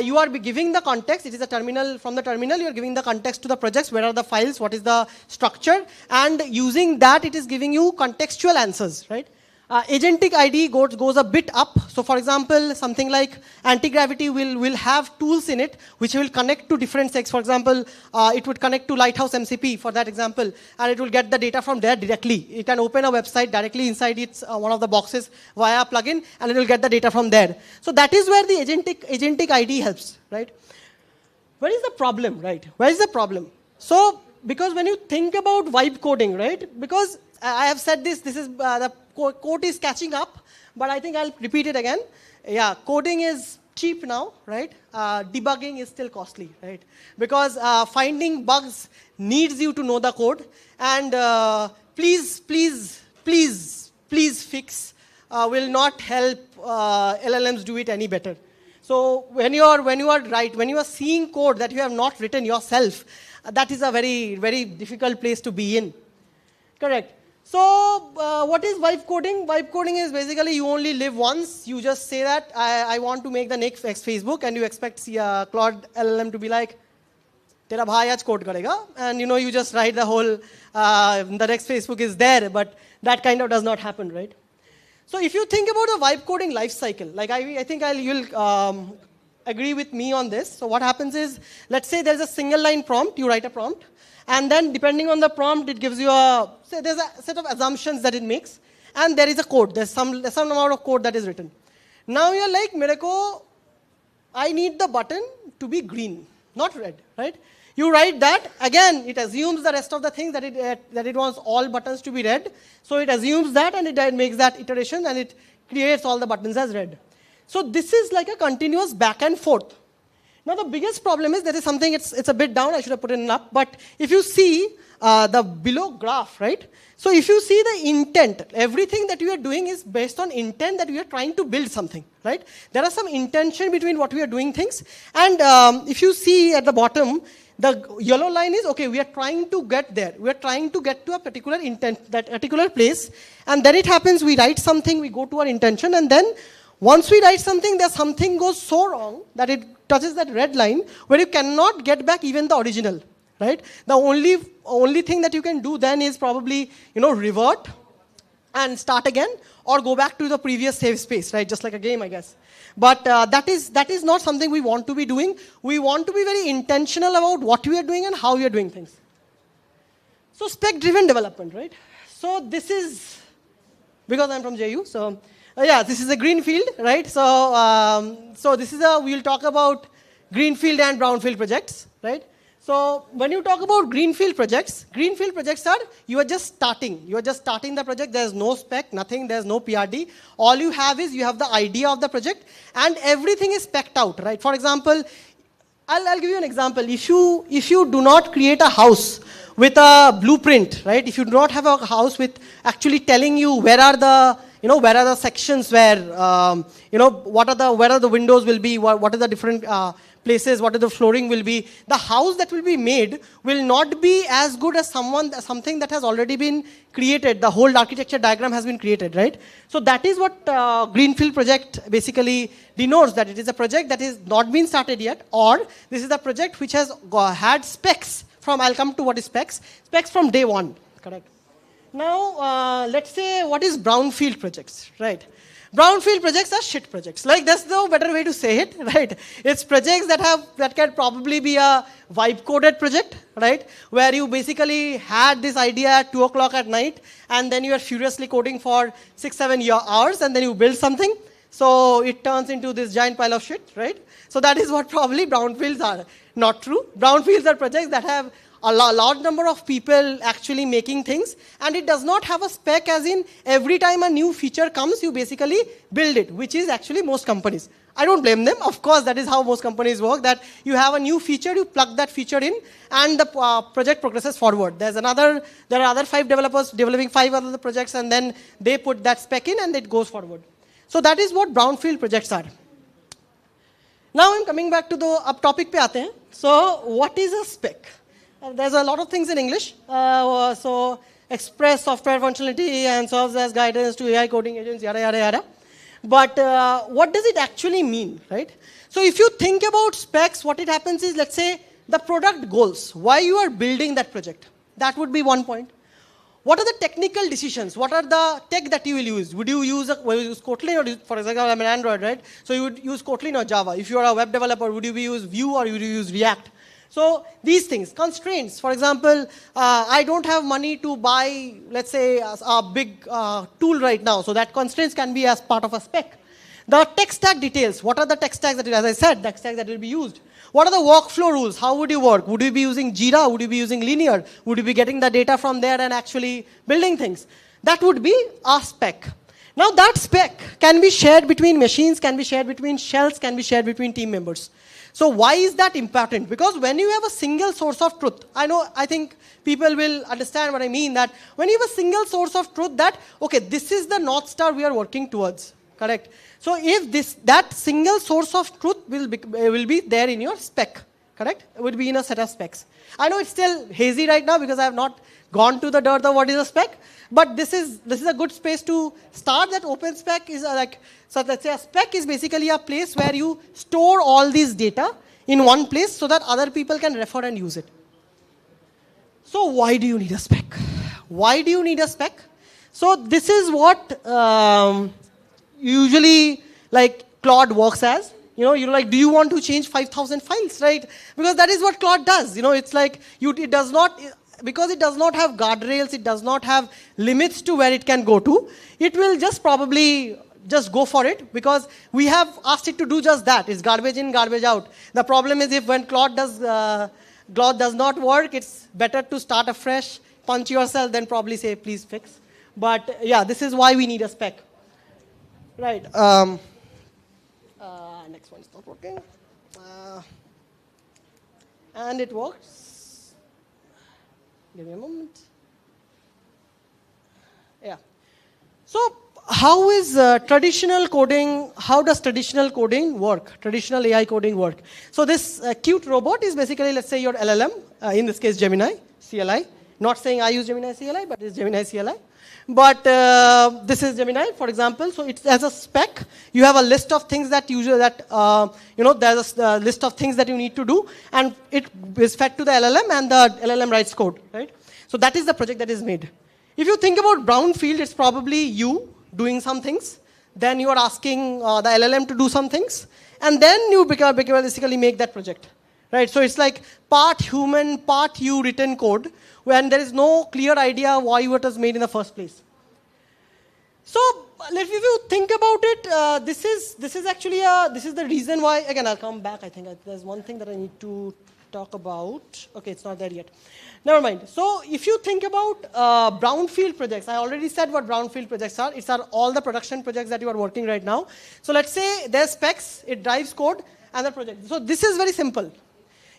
you are giving the context. It is a terminal. From the terminal, you are giving the context to the projects. Where are the files? What is the structure? And using that, it is giving you contextual answers, right? Agentic ID goes a bit up. So for example, something like anti-gravity will have tools in it which will connect to different sex. For example, it would connect to Lighthouse MCP for that example, and it will get the data from there directly. It can open a website directly inside its one of the boxes via a plugin, and it will get the data from there. So that is where the agentic ID helps, right? Where is the problem, right? Where is the problem? So because when you think about vibe coding, right? Because I have said this is the code is catching up, but I think I'll repeat it again. Yeah, coding is cheap now, right? Debugging is still costly, right? Because finding bugs needs you to know the code, and please fix will not help LLMs do it any better. So when you are seeing code that you have not written yourself, that is a very, very difficult place to be in. Correct. So what is vibe coding? Vibe coding is basically you only live once. You just say that I want to make the next Facebook, and you expect Claude LLM to be like, "Tera bhai aaj code karega," and you just write the whole the next Facebook is there, but that kind of does not happen, right? So if you think about the vibe coding life cycle, like I think you'll agree with me on this. So what happens is, let's say there's a single line prompt. You write a prompt. And then depending on the prompt, it gives you there's a set of assumptions that it makes. And there is a code. There's some amount of code that is written. Now you're like, I need the button to be green, not red, right? You write that. Again, it assumes the rest of the things that it wants all buttons to be red. So it assumes that, and it makes that iteration, and it creates all the buttons as red. So this is like a continuous back and forth. Now the biggest problem is there is something, it's a bit down, I should have put it up, but if you see the below graph, right? So if you see the intent, everything that we are doing is based on intent that we are trying to build something, right? There are some intention between what we are doing things, and if you see at the bottom, the yellow line is, okay, we are trying to get there. We are trying to get to a particular intent, that particular place, and then it happens, we write something, we go to our intention, and then once we write something, there's something goes so wrong that it touches that red line where you cannot get back even the original, right? The only thing that you can do then is probably, revert and start again, or go back to the previous save space, right? Just like a game, I guess. But that is not something we want to be doing. We want to be very intentional about what we are doing and how we are doing things. So spec-driven development, right? So this is, because I'm from JU, so yeah, this is a greenfield, right? So this is we'll talk about greenfield and brownfield projects, right? So when you talk about greenfield projects are, you are just starting. You are just starting the project. There's no spec, nothing. There's no PRD. All you have is you have the idea of the project, and everything is specced out, right? For example, I'll give you an example. If you do not create a house with a blueprint, right? If you do not have a house with actually telling you where are the sections where, where are the windows will be, what are the different places, what are the flooring will be, the house that will be made will not be as good as something that has already been created. The whole architecture diagram has been created, right? So that is what Greenfield project basically denotes, that it is a project that is not been started yet, or this is a project which has had specs from, I'll come to what is specs from day one, correct? Now, let's say, what is brownfield projects, right? Brownfield projects are shit projects. Like, that's no better way to say it, right? It's projects that can probably be a vibe-coded project, right? Where you basically had this idea at 2 o'clock at night, and then you are furiously coding for 6-7 hours, and then you build something. So it turns into this giant pile of shit, right? So that is what probably brownfields are. Not true. Brownfields are projects that have a large number of people actually making things, and it does not have a spec, as in every time a new feature comes, you basically build it, which is actually most companies. I don't blame them. Of course, that is how most companies work, that you have a new feature, you plug that feature in, and the project progresses forward. There are other 5 developers developing 5 other projects, and then they put that spec in, and it goes forward. So that is what brownfield projects are. Now I'm coming back to the topic pe aate hain. So what is a spec? There's a lot of things in English. So express software functionality and serves as guidance to AI coding agents, yada, yada, yada. But what does it actually mean, right? So if you think about specs, what it happens is, let's say, the product goals, why you are building that project. That would be one point. What are the technical decisions? What are the tech that you will use? Would you use Kotlin, or for example, I'm an Android, right? So you would use Kotlin or Java. If you are a web developer, would you use Vue or would you use React? So these things, constraints. For example, I don't have money to buy, let's say, a big tool right now. So that constraints can be as part of a spec. The tech stack details. What are the tech stacks that, as I said, tech stacks that will be used? What are the workflow rules? How would you work? Would you be using Jira? Would you be using Linear? Would you be getting the data from there and actually building things? That would be a spec. Now that spec can be shared between machines, can be shared between shells, can be shared between team members. So why is that important? Because when you have a single source of truth, I think people will understand what I mean, that when you have a single source of truth that, okay, this is the North Star we are working towards, correct? So if that single source of truth will be there in your spec, correct? It would be in a set of specs. I know it's still hazy right now because I have not gone to the dirt of what is a spec, but this is a good space to start. That open spec is so let's say a spec is basically a place where you store all these data in one place so that other people can refer and use it. So why do you need a spec? Why do you need a spec? So this is what usually Claude works as. You're like, do you want to change 5,000 files, right? Because that is what Claude does. It's like, it does not, because it does not have guardrails, it does not have limits to where it can go to, it will just probably just go for it, because we have asked it to do just that. It's garbage in, garbage out. The problem is when Claude does not work, it's better to start afresh, punch yourself, then probably say, please fix. But yeah, this is why we need a spec. Right. Next one is not working. And it works. Give me a moment. Yeah. So how does traditional coding work? Traditional AI coding work. So this cute robot is basically, let's say, your LLM, in this case Gemini, CLI. Not saying I use Gemini CLI, but it's Gemini CLI. But this is Gemini, for example. So it's as a spec. You have a list of things that there's a list of things that you need to do, and it is fed to the LLM, and the LLM writes code, right? So that is the project that is made. If you think about brownfield, it's probably you doing some things. Then you are asking the LLM to do some things, and then you basically make that project, right? So it's like part human, part you written code, when there is no clear idea why it was made in the first place. So if you think about it, this is actually this is the reason why. Again, I'll come back. I think there's one thing that I need to talk about. Okay, it's not there yet. Never mind. So if you think about brownfield projects, I already said what brownfield projects are. It's all the production projects that you are working right now. So let's say there's specs, it drives code, and the project. So this is very simple.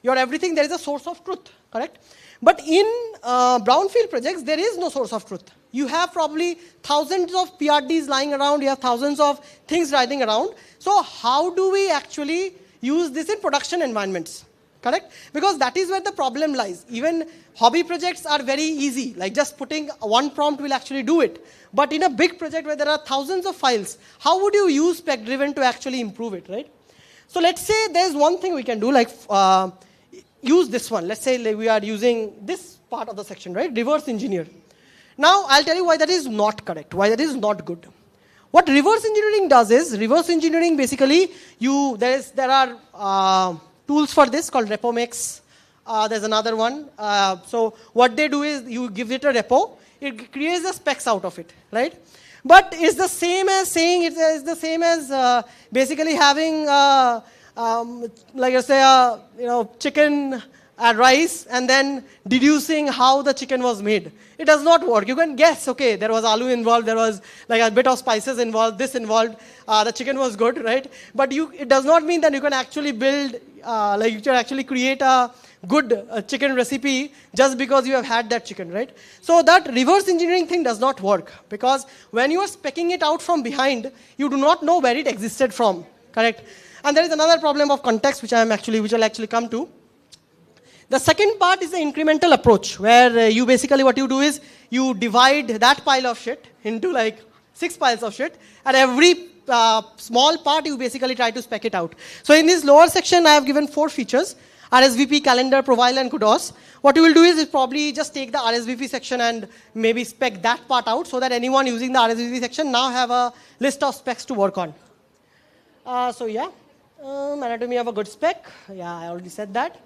Your everything, there is a source of truth, correct? But in brownfield projects, there is no source of truth. You have probably thousands of PRDs lying around. You have thousands of things riding around. So how do we actually use this in production environments? Correct? Because that is where the problem lies. Even hobby projects are very easy. Like just putting one prompt will actually do it. But in a big project where there are thousands of files, how would you use spec-driven to actually improve it, right? So let's say there's one thing we can do, like use this one. Let's say we are using this part of the section, right? Reverse engineer. Now, I'll tell you why that is not correct, why that is not good. What reverse engineering does is, reverse engineering basically, there are tools for this called RepoMix. There's another one. So what they do is you give it a repo, it creates the specs out of it, right? But it's the same as saying, it's the same as basically having, like I say, chicken and rice and then deducing how the chicken was made. It does not work. You can guess, okay, there was aloo involved, there was like a bit of spices involved, this involved, the chicken was good, right? But it does not mean that you can actually build, you can actually create a good chicken recipe just because you have had that chicken, right? So that reverse engineering thing does not work, because when you are speccing it out from behind, you do not know where it existed from, correct? And there is another problem of context which I'll actually come to. The second part is the incremental approach, where you basically what you do is you divide that pile of shit into like 6 piles of shit, and every small part you basically try to spec it out. So in this lower section, I have given 4 features: RSVP, calendar, profile, and kudos. What you will do is probably just take the RSVP section and maybe spec that part out, so that anyone using the RSVP section now have a list of specs to work on. So yeah, anatomy of a good spec. Yeah, I already said that.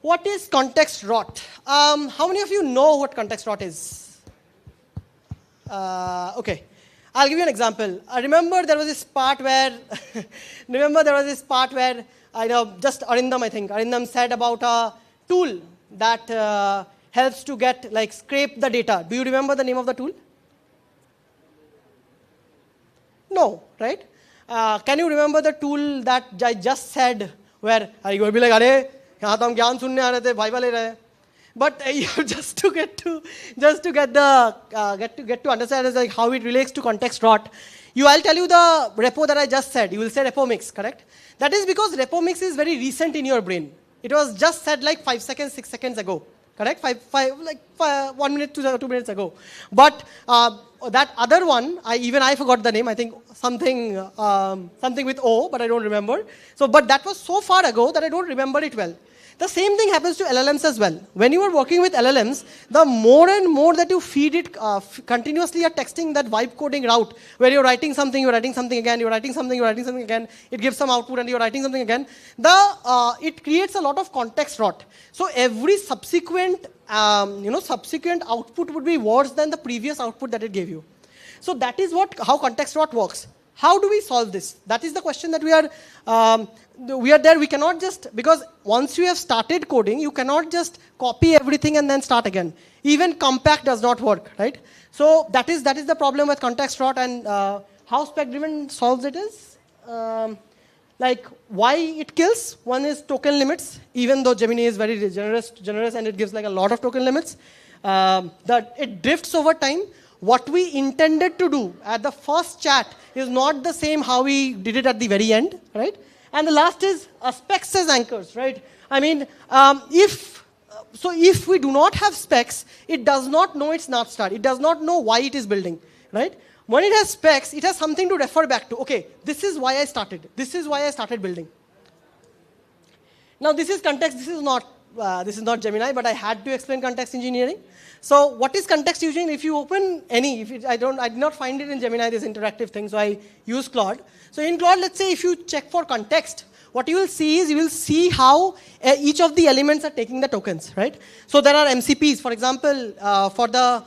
What is context rot? How many of you know what context rot is? Okay, I'll give you an example. I remember there was this part where, just Arindam, I think. Arindam said about a tool that helps to get, scrape the data. Do you remember the name of the tool? No, right? Can you remember the tool that I just said where you will be like, "Arey, यहाँ तो हम ज्ञान सुनने आ रहे थे, भाई वाले रहे." But just to get to understand is like how it relates to context rot. I'll tell you the repo that I just said. You will say repo mix, correct? That is because repo mix is very recent in your brain. It was just said like 5 seconds, 6 seconds ago, correct? 1 minute to 2 minutes ago. But that other one, I forgot the name. I think something with O, but I don't remember. So, but that was so far ago that I don't remember it well. The same thing happens to LLMs as well. When you are working with LLMs, the more and more that you feed it continuously, you're texting that vibe coding route, where you're writing something again, you're writing something again, it gives some output and you're writing something again, it creates a lot of context rot. So every subsequent output would be worse than the previous output that it gave you. So that is how context rot works. How do we solve this? That is the question that we are there. We cannot just, because once you have started coding, you cannot just copy everything and then start again. Even compact does not work, right? So that is the problem with context rot, and how spec-driven solves it is, like why it kills. One is token limits, even though Gemini is very generous and it gives like a lot of token limits. That it drifts over time. What we intended to do at the first chat is not the same how we did it at the very end, right? And the last is specs as anchors, right? I mean, if we do not have specs, it does not know its North Star. It does not know why it is building, right? When it has specs, it has something to refer back to. Okay, this is why I started. This is why I started building. Now, this is context. This is not Gemini, but I had to explain context engineering. So what is context engineering? If you open any, I did not find it in Gemini, this interactive thing, so I use Claude. So in Claude, let's say if you check for context, what you will see is you will see how each of the elements are taking the tokens, right? So there are MCPs, for example, for the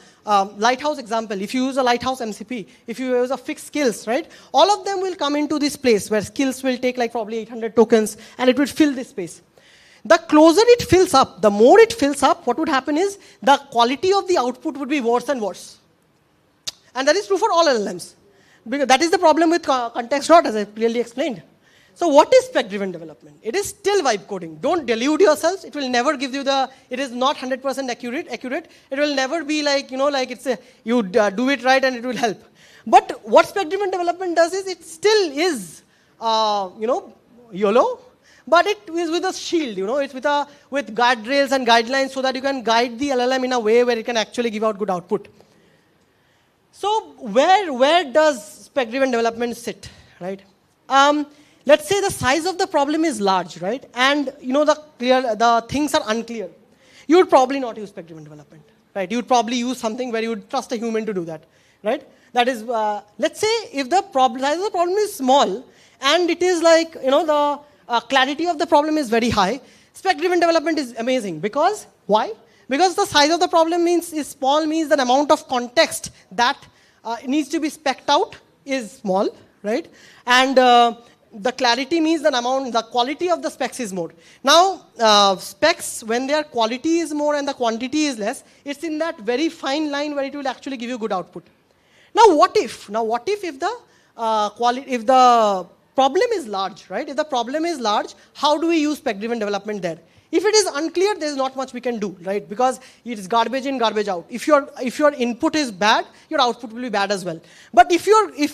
lighthouse example, if you use a lighthouse MCP, if you use a fixed skills, right? All of them will come into this place where skills will take like probably 800 tokens and it will fill this space. The closer it fills up, the more it fills up, what would happen is the quality of the output would be worse and worse. And that is true for all LLMs. Because that is the problem with context rot, as I clearly explained. So what is spec-driven development? It is still vibe coding. Don't delude yourselves. It will never give you it is not 100% accurate. It will never be like, like it's you do it right and it will help. But what spec-driven development does is it still is, YOLO. But it is with a shield, it's with guardrails and guidelines so that you can guide the LLM in a way where it can actually give out good output. So where does spec-driven development sit, right? Let's say the size of the problem is large, right? And the things are unclear. You would probably not use spec-driven development, right? You would probably use something where you would trust a human to do that, right? That is, let's say if the size of the problem is small and it is like, the clarity of the problem is very high, spec-driven development is amazing. Because, why? Because the size of the problem is small, means the amount of context that needs to be specced out is small, right? And the clarity means the quality of the specs is more. Now, specs, when their quality is more and the quantity is less, it's in that very fine line where it will actually give you good output. Now, what if the problem is large, right? If the problem is large, how do we use spec-driven development there? If it is unclear, there is not much we can do, right? Because it is garbage in, garbage out. If your input is bad, your output will be bad as well. But if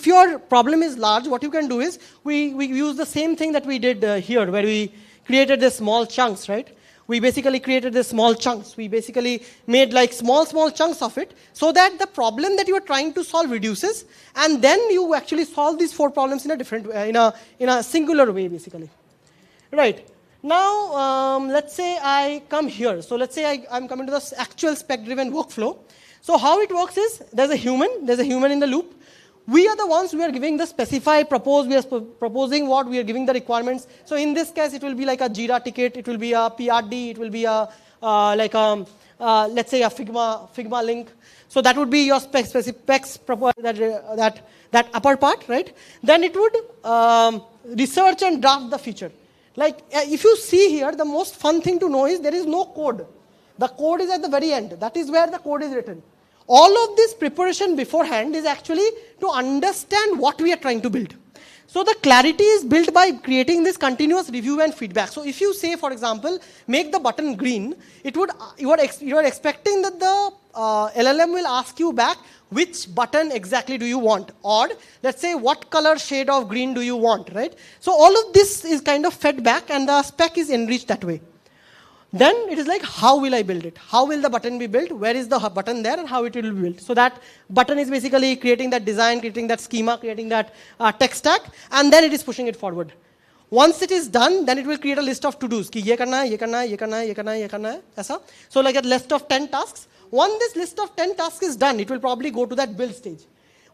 your problem is large, what you can do is we use the same thing that we did here, where we created the small chunks, right? We basically created the small chunks. We basically made like small chunks of it so that the problem that you are trying to solve reduces, and then you actually solve these 4 problems in a different in a singular way, basically. Right. Now, let's say I come here. So let's say I'm coming to the actual spec-driven workflow. So how it works is there's a human in the loop. We are the ones who are giving the specify, propose, we are proposing what, we are giving the requirements. So in this case, it will be like a Jira ticket, it will be a PRD, it will be a, let's say a Figma link. So that would be your specs, that upper part, right? Then it would research and draft the feature. Like if you see here, the most fun thing to know is there is no code. The code is at the very end. That is where the code is written. All of this preparation beforehand is actually to understand what we are trying to build. So the clarity is built by creating this continuous review and feedback. So if you say, for example, make the button green, it would you are expecting that the LLM will ask you back which button exactly do you want, or let's say what color shade of green do you want, right? So all of this is kind of fed back, and the spec is enriched that way. Then it is like, how will I build it? How will the button be built? Where is the button there, and how it will be built? So that button is basically creating that design, creating that schema, creating that tech stack, and then it is pushing it forward. Once it is done, then it will create a list of to-dos. Ki ye karna hai, ye karna hai, ye karna hai, ye karna hai, ye karna hai, aisa. So like a list of 10 tasks. Once this list of 10 tasks is done, it will probably go to that build stage.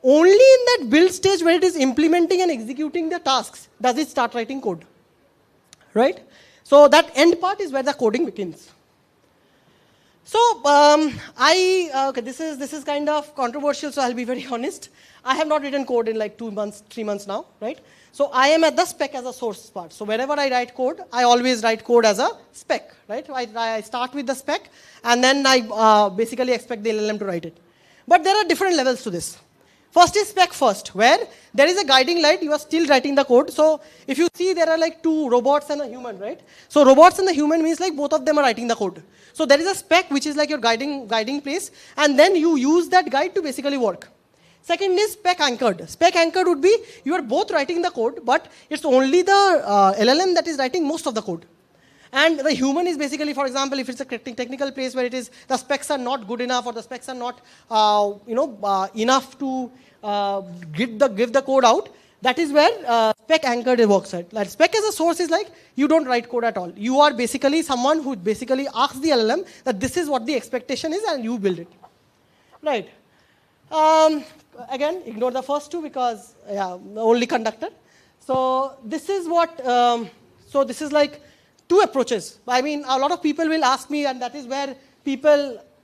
Only in that build stage where it is implementing and executing the tasks does it start writing code, right? So that end part is where the coding begins. So okay, this is kind of controversial, so I'll be very honest. I have not written code in like 2 months, 3 months now, right? So I am at the spec as a source part. So wherever I write code, I always write code as a spec, right? I start with the spec, and then I basically expect the LLM to write it. But there are different levels to this. First is spec first, where there is a guiding light, you are still writing the code. So if you see, there are like 2 robots and a human, right? So robots and the human means like both of them are writing the code. So there is a spec which is like your guiding place, and then you use that guide to basically work. Second is spec anchored. Spec anchored would be, you are both writing the code, but it's only the LLM that is writing most of the code. And the human is basically, for example, if it's a technical place where it is, the specs are not good enough, or the specs are not enough to give the code out, that is where spec anchored works. Like spec as a source is like, you don't write code at all. You are basically someone who basically asks the LLM that this is what the expectation is, and you build it. Right. Again, ignore the first 2 because, only conductor. So this is what, so this is like 2 approaches. I mean, a lot of people will ask me, and that is where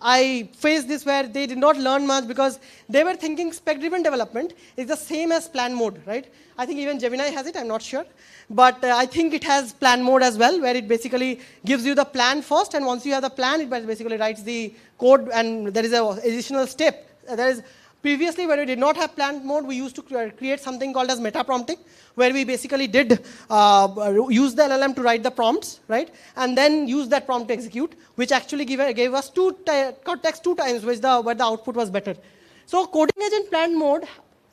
I face this, where they did not learn much because they were thinking spec-driven development is the same as plan mode, right? I think even Gemini has it, I'm not sure. But I think it has plan mode as well, where it basically gives you the plan first, and once you have the plan, it basically writes the code, and there is an additional step. There is previously, when we did not have plan mode, we used to create something called as meta prompting, where we basically did use the LLM to write the prompts, right? And then use that prompt to execute, which actually gave us text 2 times, where the output was better. So coding agent plan mode,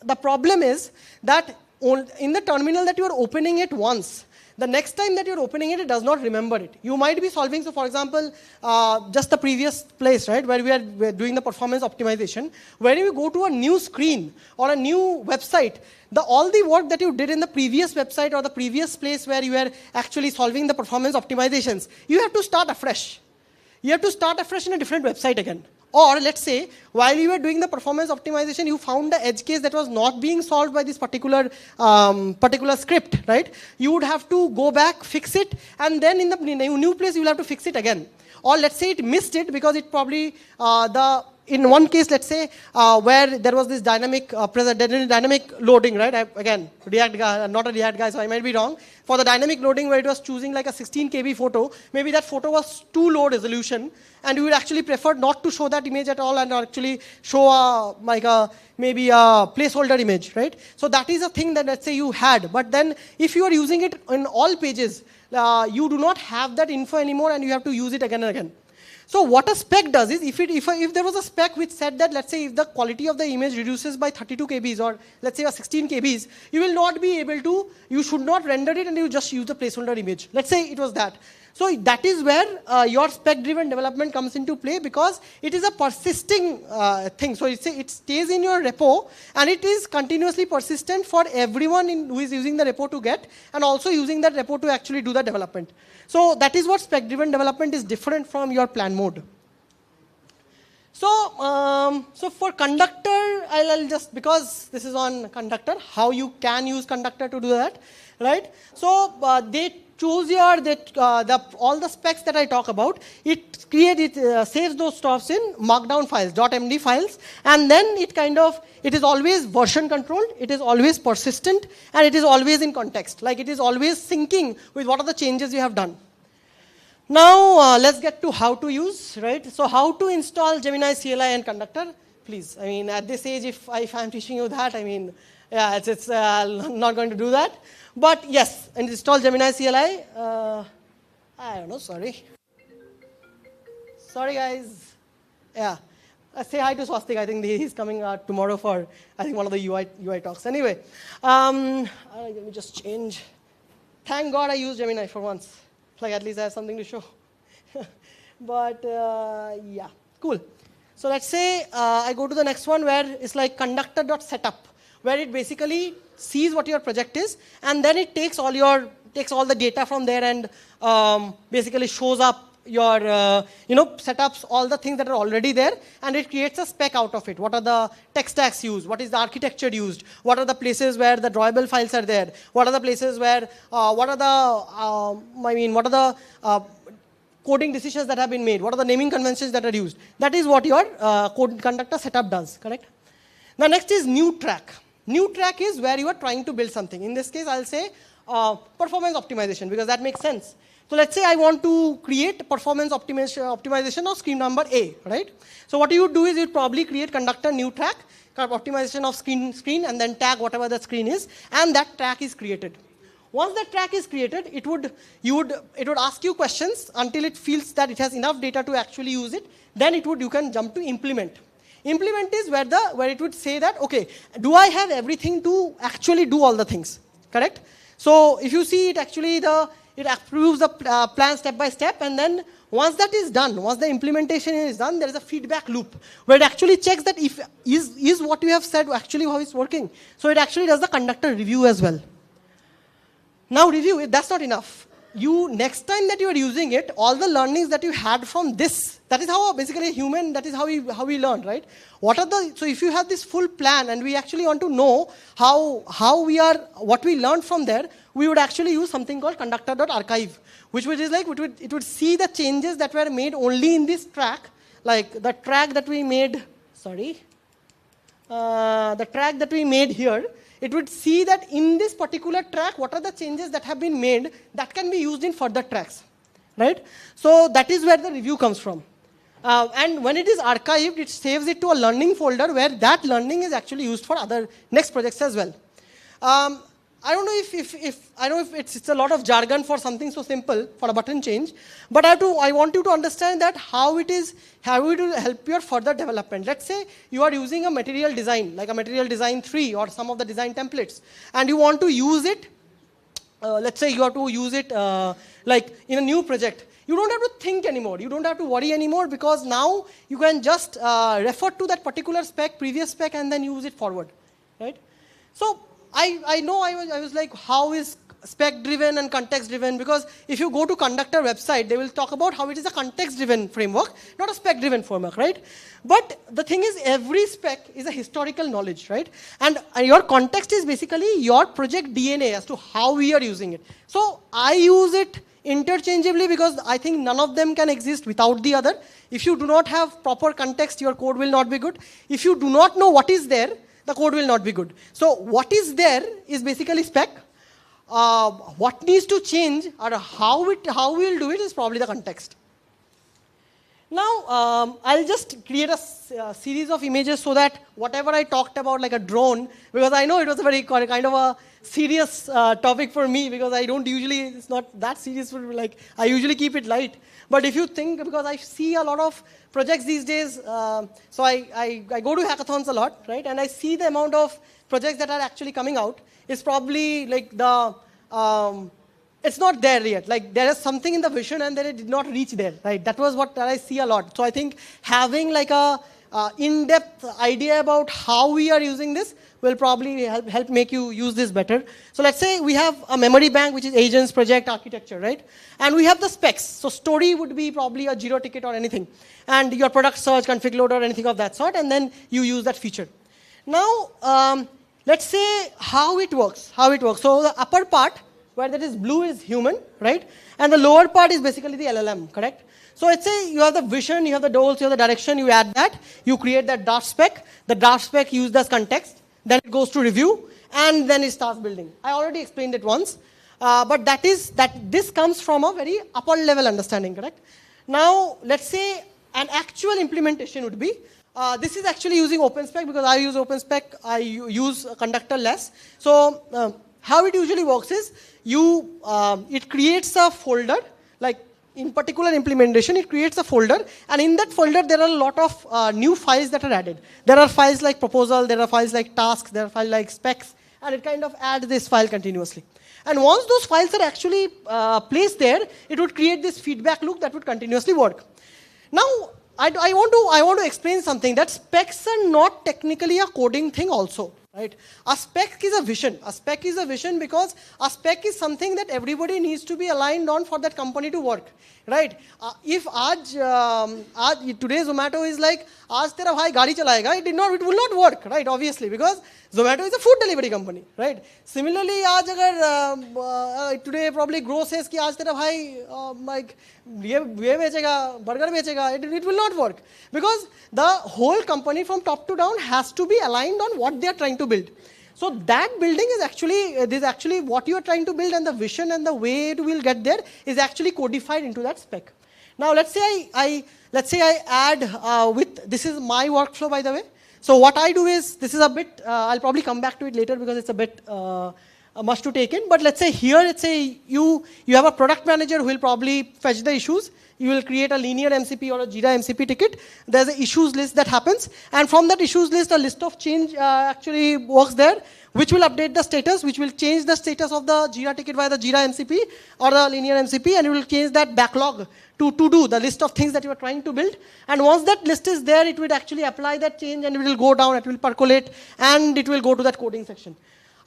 the problem is that in the terminal that you are opening it once, the next time that you're opening it, it does not remember it. You might be solving, so for example, just the previous place, right, where we're doing the performance optimization, when you go to a new screen or a new website, all the work that you did in the previous website or the previous place where you were actually solving the performance optimizations, you have to start afresh. You have to start afresh in a different website again. Or let's say, while you were doing the performance optimization, you found the edge case that was not being solved by this particular script, right? You would have to go back, fix it, and then in the new place, you will have to fix it again. Or let's say it missed it because it probably, in one case, let's say, where there was this dynamic loading, right? Again, React guy, not a React guy, so I might be wrong. For the dynamic loading where it was choosing like a 16 KB photo, maybe that photo was too low resolution, and you would actually prefer not to show that image at all and actually show maybe a placeholder image, right? So that is a thing that, let's say, you had. But then if you are using it in all pages, you do not have that info anymore, and you have to use it again and again. So what a spec does is, if there was a spec which said that, let's say, if the quality of the image reduces by 32 kbs or let's say 16 kbs, you will not be able to, you should not render it and you just use the placeholder image. Let's say it was that. So that is where your spec-driven development comes into play, because it is a persisting thing. So it stays in your repo, and it is continuously persistent for everyone who is using the repo to get, and also using that repo to actually do the development. So that is what spec-driven development is different from your plan mode. So, so for conductor, I'll just, because this is on conductor, how you can use conductor to do that, right? So they choose all the specs that I talk about. It saves those stuffs in markdown files, .md files, and then it is always version controlled, it is always persistent, and it is always in context. Like it is always syncing with what are the changes you have done. Now, let's get to how to use, right? So how to install Gemini CLI and Conductor, please. I mean, at this age, if I'm teaching you that, I mean, Yeah, it's not going to do that. But yes, and install Gemini CLI. I don't know, sorry. Sorry, guys. Yeah. Say hi to Swastik. I think he's coming tomorrow for, I think, one of the UI talks. Anyway, let me just change. Thank God I used Gemini for once. Like, at least I have something to show. But, yeah, cool. So let's say I go to the next one where it's like conductor.setup, where it basically sees what your project is, and then it takes all the data from there and basically shows up your setups, all the things that are already there, and it creates a spec out of it. What are the tech stacks used? What is the architecture used? What are the places where the drawable files are there? What are the places where what are the coding decisions that have been made? What are the naming conventions that are used? That is what your code conductor setup does, correct? Now next is new track. New track is where you are trying to build something. In this case, I'll say performance optimization, because that makes sense. So let's say I want to create performance optimization of screen number A, right? So what you would do is you'd probably create conductor new track, optimization of screen, and then tag whatever that screen is, and that track is created. Once that track is created, it would ask you questions until it feels that it has enough data to actually use it. Then you can jump to implement. Implement is where it would say that, okay, do I have everything to actually do all the things, correct? So if you see it actually it approves the plan step by step, and then once that is done, once the implementation is done, there is a feedback loop where it actually checks that if is what you have said actually how it's working. So it actually does the conductor review as well. Now review, that's not enough. Next time that you are using it, all the learnings that you had from this, that is how basically a human, that is how we learn, right? So if you have this full plan and we actually want to know what we learned from there, we would actually use something called conductor.archive, it would see the changes that were made only in this track, like the track that we made, the track that we made here. It would see that in this particular track, what are the changes that have been made that can be used in further tracks, right? So that is where the review comes from. And when it is archived, it saves it to a learning folder where that learning is actually used for other next projects as well. I don't know if it's a lot of jargon for something so simple, for a button change, but I want you to understand that how it will help your further development. Let's say you are using a material design, like a material design 3 or some of the design templates, and you want to use it, let's say you have to use it like in a new project. You don't have to think anymore. You don't have to worry anymore, because now you can just refer to that particular spec, previous spec, and then use it forward, right? So I know I was like, how is spec driven and context driven? Because if you go to Conductor website, they will talk about how it is a context driven framework, not a spec driven framework, right? But the thing is, every spec is a historical knowledge, right? And your context is basically your project DNA as to how we are using it. So I use it interchangeably because I think none of them can exist without the other. If you do not have proper context, your code will not be good. If you do not know what is there, the code will not be good. So what is there is basically spec. What needs to change or how we will do it is probably the context. Now, I'll just create a series of images so that whatever I talked about, like a drone, because I know it was a very kind of a serious topic for me, because I don't usually, it's not that serious for, like, I usually keep it light. But if you think, because I see a lot of projects these days, so I go to hackathons a lot, right? And I see the amount of projects that are actually coming out. It's probably like it's not there yet. Like, there is something in the vision and then it did not reach there, right? That was what I see a lot. So I think having like a in-depth idea about how we are using this will probably help make you use this better. So let's say we have a memory bank, which is agents, project, architecture, right? And we have the specs. So story would be probably a Jira ticket or anything. And your product search, config loader, anything of that sort, and then you use that feature. Now, let's say how it works. So the upper part, where that is blue, is human, right? And the lower part is basically the LLM, correct? So let's say you have the vision, you have the goals, you have the direction, you add that, you create that draft spec, the draft spec used as context, then it goes to review, and then it starts building. I already explained it once, but this comes from a very upper level understanding, correct? Now, let's say an actual implementation would be, This is actually using OpenSpec because I use OpenSpec, I use conductor less. So how it usually works is it creates a folder, like in particular implementation, it creates a folder, and in that folder there are a lot of new files that are added. There are files like proposal, there are files like tasks, there are files like specs, and it kind of adds this file continuously. And once those files are actually placed there, it would create this feedback loop that would continuously work. Now, I want to explain something, that specs are not technically a coding thing also, right? A spec is a vision. A spec is a vision because a spec is something that everybody needs to be aligned on for that company to work, right? If today Zomato is like, "Aaj tera bhai gaadi chalayega," it will not work, right? Obviously, because Zomato is a food delivery company, right? Similarly, today probably Grow says कि आज तेरा भाई like ये बेचेगा, burger बेचेगा, it will not work because the whole company from top to down has to be aligned on what they are trying to build. So that building is actually what you are trying to build, and the vision and the way it will get there is actually codified into that spec. Now let's say I add this is my workflow, by the way. So what I do is, this is a bit, I'll probably come back to it later because it's a bit much to take in. But let's say you have a product manager who will probably fetch the issues. You will create a linear MCP or a Jira MCP ticket. There's an issues list that happens. And from that issues list, a list of change actually works there, which will update the status, which will change the status of the Jira ticket via the Jira MCP or the linear MCP, and it will change that backlog to do the list of things that you are trying to build. And once that list is there, it will actually apply that change, and it will go down, it will percolate, and it will go to that coding section.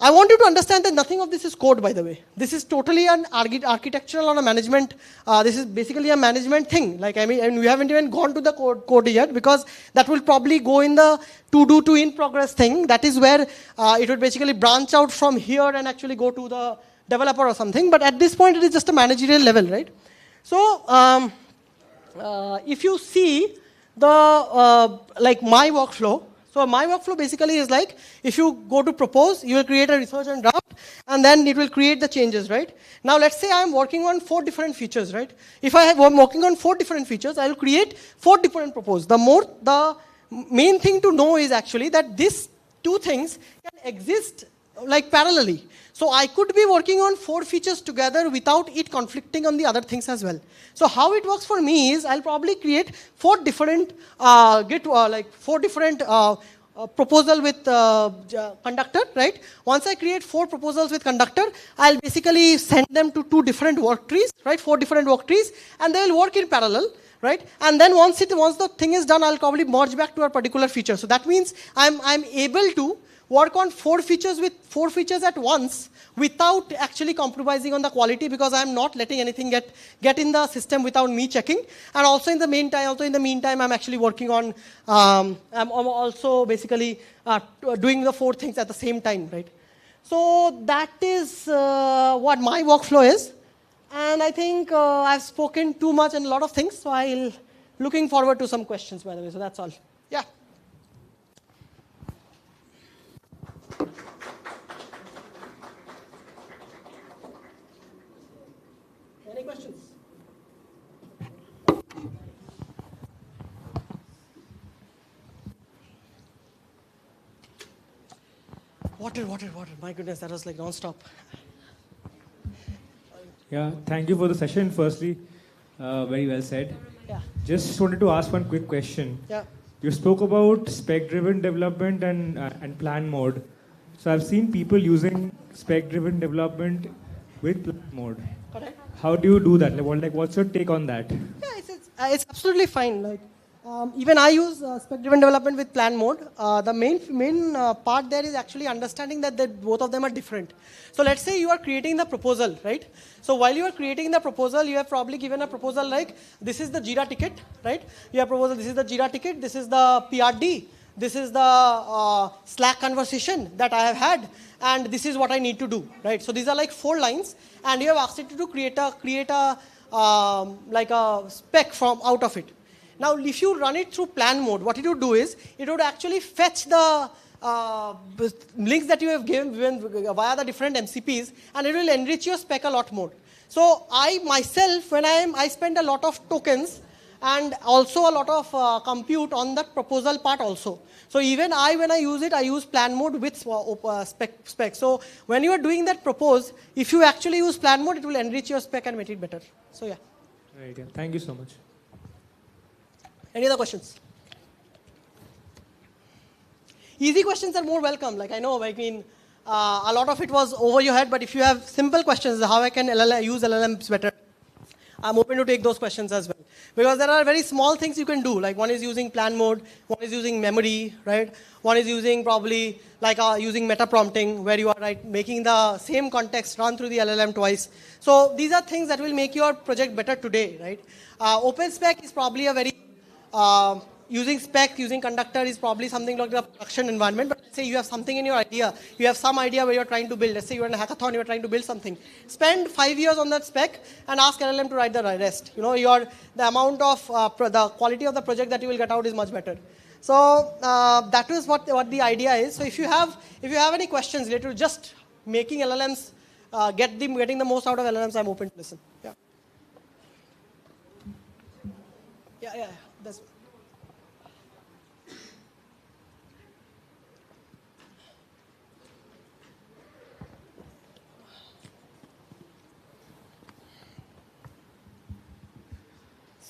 I want you to understand that nothing of this is code, by the way. This is totally an architectural or a management. This is basically a management thing. Like, I mean, we haven't even gone to the code yet, because that will probably go in the to-do to in-progress thing. That is where it would basically branch out from here and actually go to the developer or something. But at this point, it is just a managerial level, right? So if you see the like my workflow. So my workflow basically is like, if you go to propose, you will create a research and draft, and then it will create the changes, right? Now let's say I'm working on 4 different features, right? If I'm working on 4 different features, I will create 4 different proposals. The main thing to know is actually that these 2 things can exist like parallelly. So I could be working on 4 features together without it conflicting on the other things as well. So how it works for me is, I'll probably create 4 different proposal with conductor, right? Once I create 4 proposals with conductor, I'll basically send them to 2 different work trees, right? 4 different work trees, and they will work in parallel, right? And then once the thing is done, I'll probably merge back to a particular feature. So that means I'm able to work on 4 features with 4 features at once without actually compromising on the quality, because I'm not letting anything get in the system without me checking. And also in the meantime, I'm actually working on, I'm also basically doing the 4 things at the same time, right? So that is what my workflow is. And I think I've spoken too much and a lot of things, so I'll looking forward to some questions, by the way. So that's all. Yeah. Any questions? Water. My goodness, that was like non-stop. Yeah, thank you for the session. Firstly, very well said. Yeah. Just wanted to ask one quick question. Yeah. You spoke about spec-driven development and plan mode. So I've seen people using spec-driven development with plan mode. Correct. How do you do that? What's your take on that? Yeah, it's absolutely fine. Like, even I use spec-driven development with plan mode. The main part there is actually understanding that both of them are different. So let's say you are creating the proposal, right? So while you are creating the proposal, you have probably given a proposal like, this is the Jira ticket, right? You have proposal, this is the Jira ticket, this is the PRD, this is the Slack conversation that I have had, and this is what I need to do, right? So these are like 4 lines, and you have asked it to create a like a spec from out of it. Now, if you run it through plan mode, what it would do is, it would actually fetch the links that you have given via the different MCPs, and it will enrich your spec a lot more. So I myself, when I spend a lot of tokens, and also a lot of compute on that proposal part also. So even when I use it, I use plan mode with spec. So when you are doing that propose, if you actually use plan mode, it will enrich your spec and make it better. So yeah. Right, yeah. Thank you so much. Any other questions? Easy questions are more welcome. Like I know, I mean, a lot of it was over your head, but if you have simple questions, how I can use LLMs better, I'm open to take those questions as well. Because there are very small things you can do. Like one is using plan mode, one is using memory, right? One is using probably like using meta prompting, where you are making the same context run through the LLM twice. So these are things that will make your project better today, right? OpenSpec is probably a very using spec, using conductor is probably something like the production environment, but let's say you have something in your idea, you have some idea where you're trying to build, let's say you're in a hackathon, you're trying to build something. Spend 5 years on that spec and ask LLM to write the rest. You know, the amount of, the quality of the project that you will get out is much better. So that is what the idea is. So if you have any questions related to just making LLMs, getting the most out of LLMs, I'm open to listen. Yeah. Yeah. That's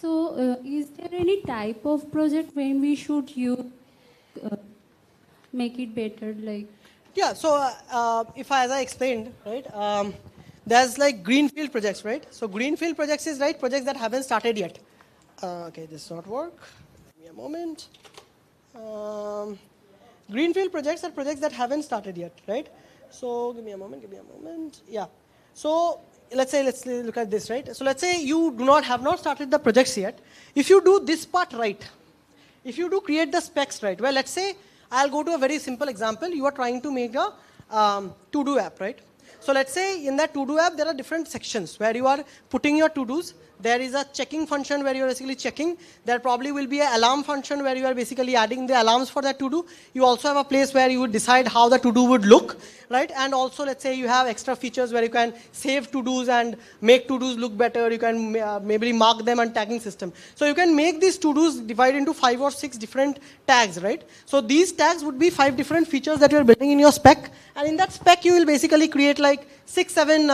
So, is there any type of project when we should use make it better? Like yeah. So as I explained, right? There's like greenfield projects, right? So greenfield projects is projects that haven't started yet. Okay, this does not work. Give me a moment. Greenfield projects are projects that haven't started yet, right? So give me a moment. Yeah. So let's look at this, right? So let's say you have not started the projects yet. If you do this part right, if you do create the specs right, well, let's say I'll go to a very simple example. You are trying to make a to-do app, right? So let's say in that to-do app, there are different sections where you are putting your to-dos. There is a checking function where you are basically checking. There probably will be an alarm function where you are basically adding the alarms for that to-do. You also have a place where you would decide how the to-do would look, right? And also, let's say you have extra features where you can save to-dos and make to-dos look better. You can maybe mark them and tagging system. So you can make these to-dos divide into 5 or 6 different tags, right? So these tags would be 5 different features that you are building in your spec. And in that spec, you will basically create like 6, 7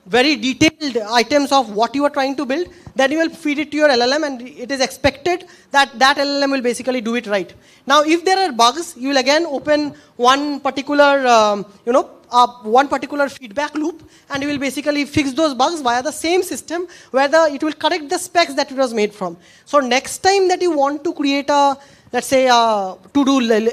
very detailed items of what you are trying to build. Then you will feed it to your LLM, and it is expected that LLM will basically do it right. Now, if there are bugs, you will again open one particular, one particular feedback loop, and you will basically fix those bugs via the same system where it will correct the specs that it was made from. So next time that you want to create a, let's say, a to-do,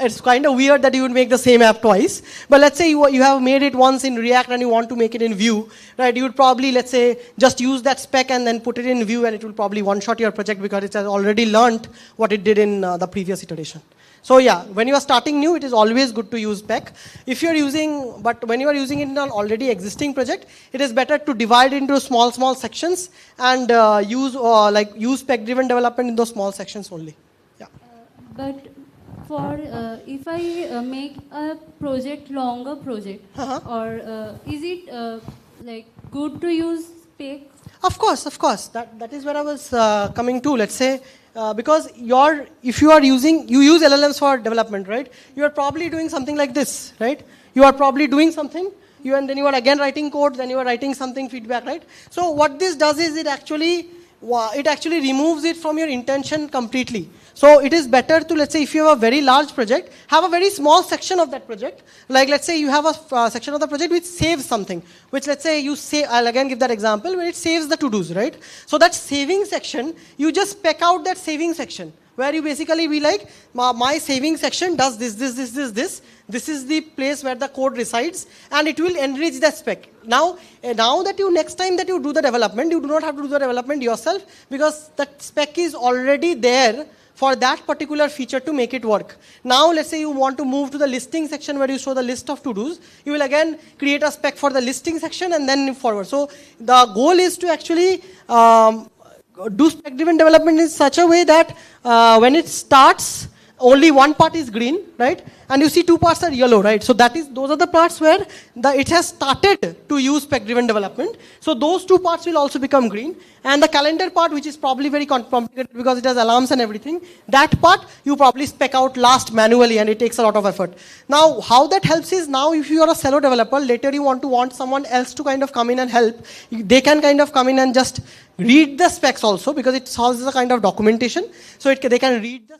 it's kind of weird that you would make the same app twice. But let's say you have made it once in React and you want to make it in Vue, right? You would probably, let's say, just use that spec and then put it in Vue, and it will probably one-shot your project because it has already learned what it did in the previous iteration. So yeah, when you are starting new, it is always good to use spec. But when you are using it in an already existing project, it is better to divide into small sections and use spec-driven development in those small sections only. Yeah. but for if I make a longer project, or is it like good to use spec? Of course. That is where I was coming to. Let's say because if you use LLMs for development, right? You are probably doing something like this, right? You are probably doing something. And then you are again writing code. Then you are writing something feedback, right? So what this does is it actually removes it from your intention completely. So it is better to, let's say, if you have a very large project, have a very small section of that project. Like, let's say you have a section of the project which saves something, which, let's say, I'll again give that example, where it saves the to-dos, right? So that saving section, you just spec out that saving section, where you basically be like, my saving section does this. This is the place where the code resides, and it will enrich the spec. Now that next time that you do the development, you do not have to do the development yourself, because that spec is already there for that particular feature to make it work. Now, let's say you want to move to the listing section where you show the list of to-dos. You will again create a spec for the listing section and then forward. So the goal is to actually do spec-driven development in such a way that when it starts, only one part is green, right? and you see two parts are yellow, right? So those are the parts where it has started to use spec-driven development. So those two parts will also become green. And the calendar part, which is probably very complicated because it has alarms and everything, that part you probably spec out last manually, and it takes a lot of effort. Now, how that helps is, now if you are a solo developer, later you want someone else to kind of come in and help, they can kind of come in and just read the specs also, because it solves a kind of documentation. So they can read the.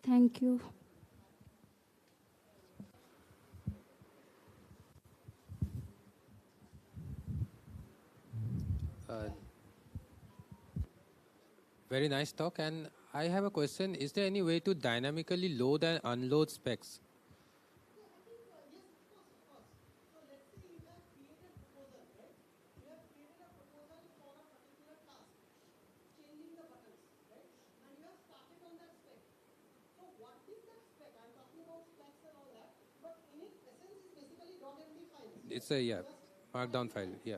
Thank you. Uh, Very nice talk. And I have a question. Is there any way to dynamically load and unload specs? It's a, yeah, markdown file, yeah.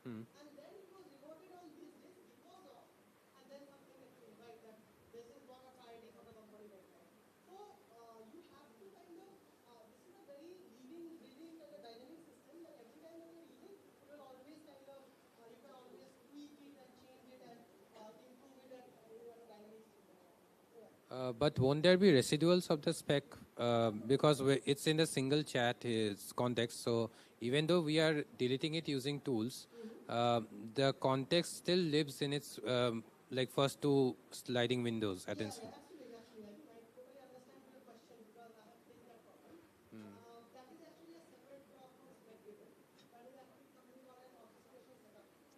Hmm. But won't there be residuals of the spec? Because it's in a single chat context. So even though we are deleting it using tools, the context still lives in its like first two sliding windows at instance.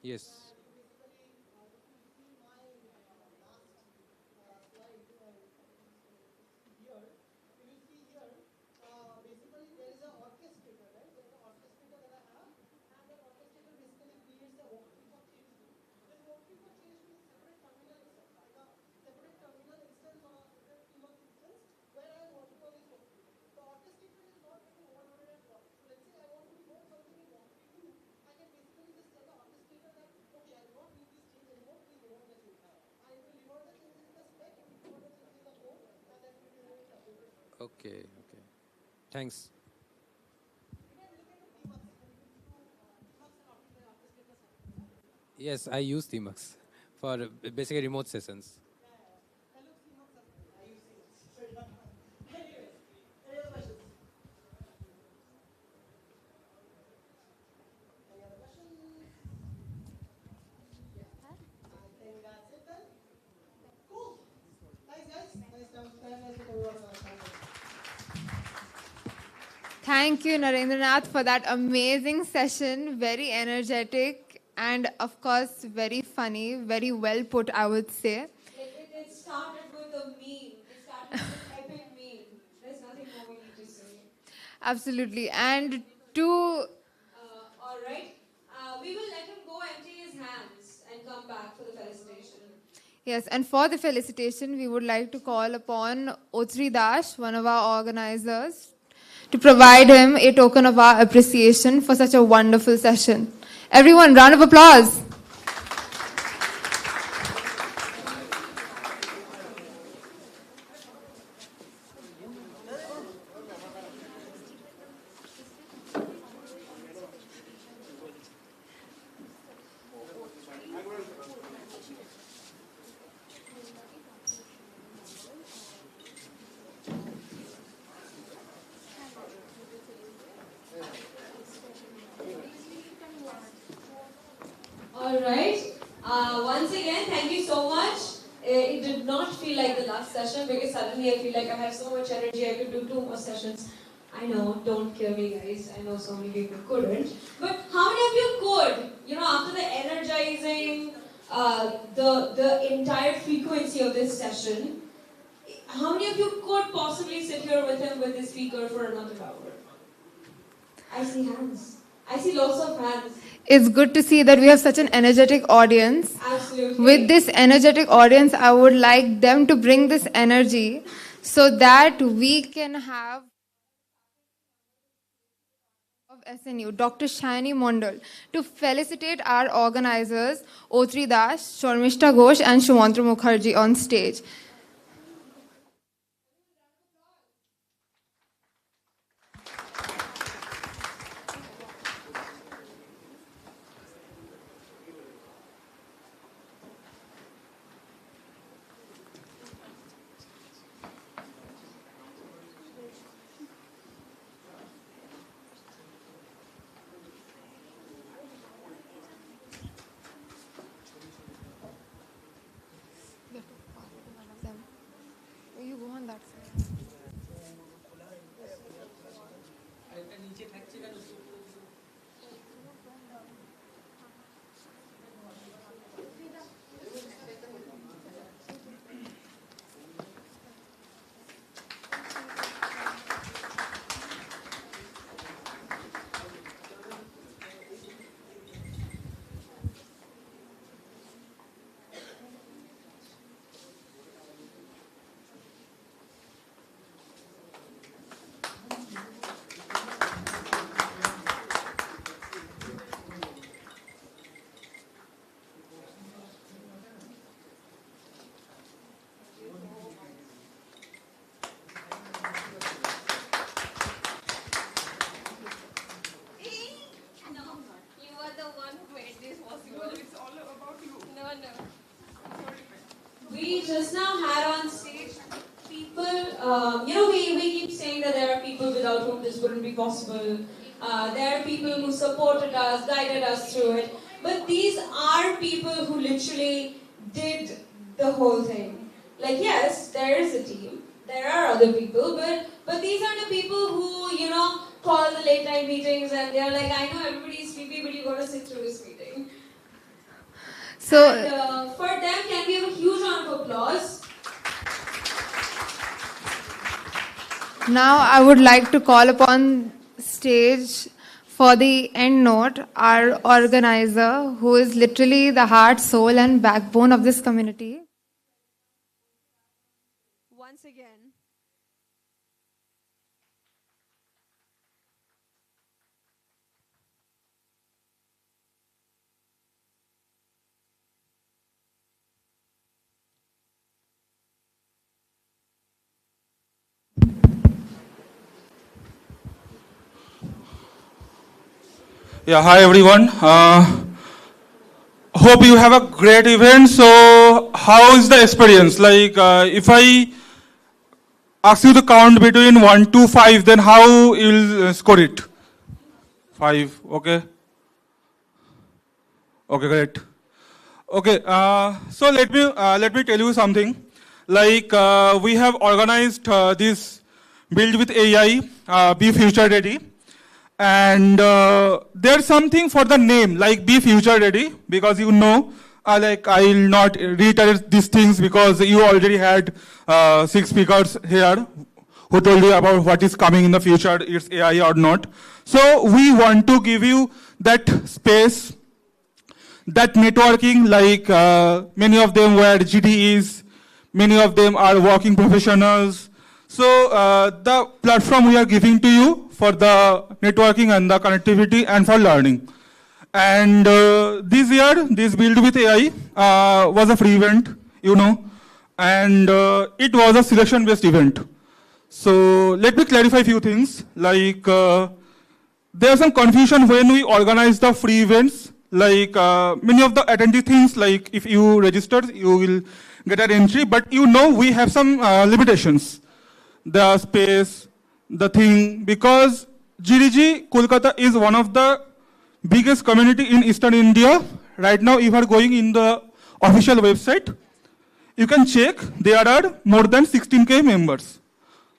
Yes. Okay. Okay. Thanks. Yes, I use Tmux for basically remote sessions. Thank you, Narendranath, for that amazing session. Very energetic and, of course, very funny. Very well put, I would say. It started with a meme. It started with an epic meme. There's nothing more we need to say. Absolutely. And to... All right. We will let him go empty his hands and come back for the felicitation. Yes, and for the felicitation, we would like to call upon Otri Dash, one of our organizers, to provide him a token of our appreciation for such a wonderful session. Everyone, round of applause. All right. Once again, thank you so much. It did not feel like the last session because suddenly I feel like I have so much energy. I could do 2 more sessions. I know, don't kill me, guys. I know so many people couldn't. But how many of you could? You know, after the energizing, the entire frequency of this session, How many of you could possibly sit here with him with the speaker for another hour? I see hands. I see lots of hands. It's good to see that we have such an energetic audience. Absolutely. With this energetic audience, I would like them to bring this energy so that we can have of SNU, Dr. Shani Mondal, to felicitate our organizers, Otri Das, Shormishta Ghosh, and Shumantra Mukherjee on stage. You go on that side. We just now had on stage people, we keep saying that there are people without whom this wouldn't be possible. There are people who supported us, guided us through it. But these are people who literally did the whole thing. Like, yes, there is a team. There are other people, but these are the people who, call the late night meetings and they're like, I know everybody's sleepy, but you gotta sit through this meeting. So, And, for them, can we have a huge round of applause? now I would like to call upon stage for the end note our organizer, who is literally the heart, soul, and backbone of this community. Once again. Yeah, hi everyone. Hope you have a great event. So, how is the experience? Like, if I ask you to count between 1 to 5, then how you'll score it? 5. Okay. Okay, great. Okay. So let me tell you something. Like, we have organized this build with AI, be future ready. And there's something for the name, like be future ready, because like I will not reiterate these things because you already had 6 speakers here who told you about what is coming in the future, it's AI or not. So we want to give you that space, that networking, like many of them were GDEs, many of them are working professionals. So the platform we are giving to you for the networking and the connectivity and for learning. And this year, this Build with AI was a free event, and it was a selection-based event. So let me clarify a few things. Like there's some confusion when we organize the free events. Like many of the attendee things, like if you register, you will get an entry. But we have some limitations. The space, the thing, because GDG Kolkata is one of the biggest community in Eastern India. Right now, if you are going in the official website, you can check there are more than 16K members.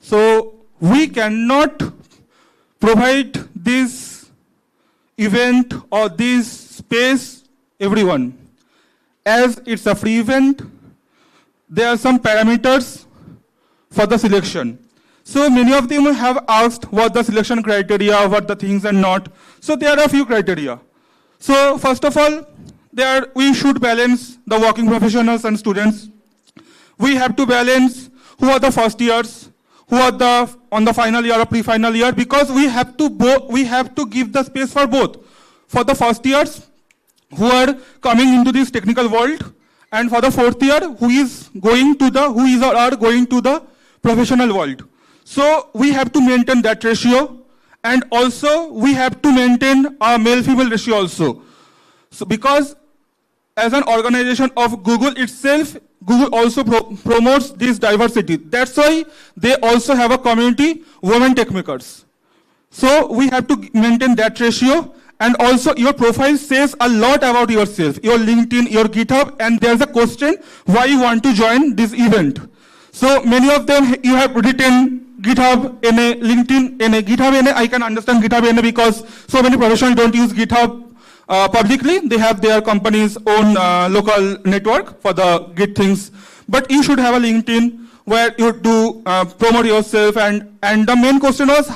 So we cannot provide this event or this space everyone. As it's a free event, there are some parameters for the selection. So many of them have asked what the selection criteria, what the things and not. So there are a few criteria. So first of all, we should balance the working professionals and students. We have to balance who are the first years, who are on the final year or pre-final year, because we have to give the space for both. For the first years who are coming into this technical world, and for the fourth year who is or are going to the professional world. So we have to maintain that ratio, and also we have to maintain a male-female ratio also. So because as an organization of Google itself, Google also promotes this diversity. That's why they also have a community, women tech makers. So we have to maintain that ratio, and also your profile says a lot about yourself, your LinkedIn, your GitHub, and there's a question why you want to join this event. So many of them you have written GitHub, NA, LinkedIn, NA, GitHub, NA. I can understand GitHub, NA, because so many professionals don't use GitHub publicly. They have their company's own local network for the Git things. But you should have a LinkedIn where you do promote yourself. And the main question was,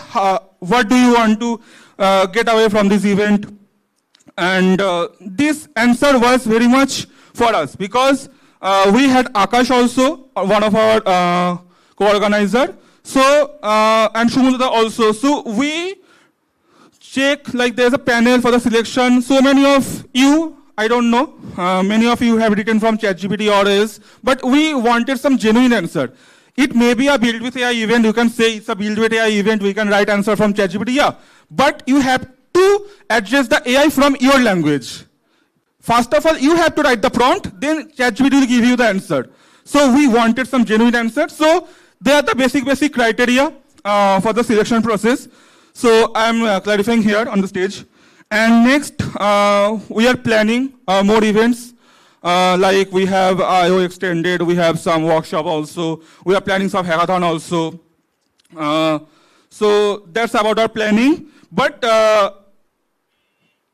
what do you want to get away from this event? And this answer was very much for us, because we had Akash also, one of our co-organizer. So, and Shumulda also. So we check, like there's a panel for the selection. So many of you, I don't know, many of you have written from ChatGPT or else, but we wanted some genuine answer. It may be a build with AI event. You can say it's a build with AI event. We can write answer from ChatGPT, yeah. But you have to address the AI from your language. First of all, you have to write the prompt, then ChatGPT will give you the answer. So we wanted some genuine answer. So they are the basic criteria for the selection process. So I'm clarifying here on the stage. And next, we are planning more events. Like we have IO Extended, we have some workshop also. We are planning some hackathon also. So that's about our planning. But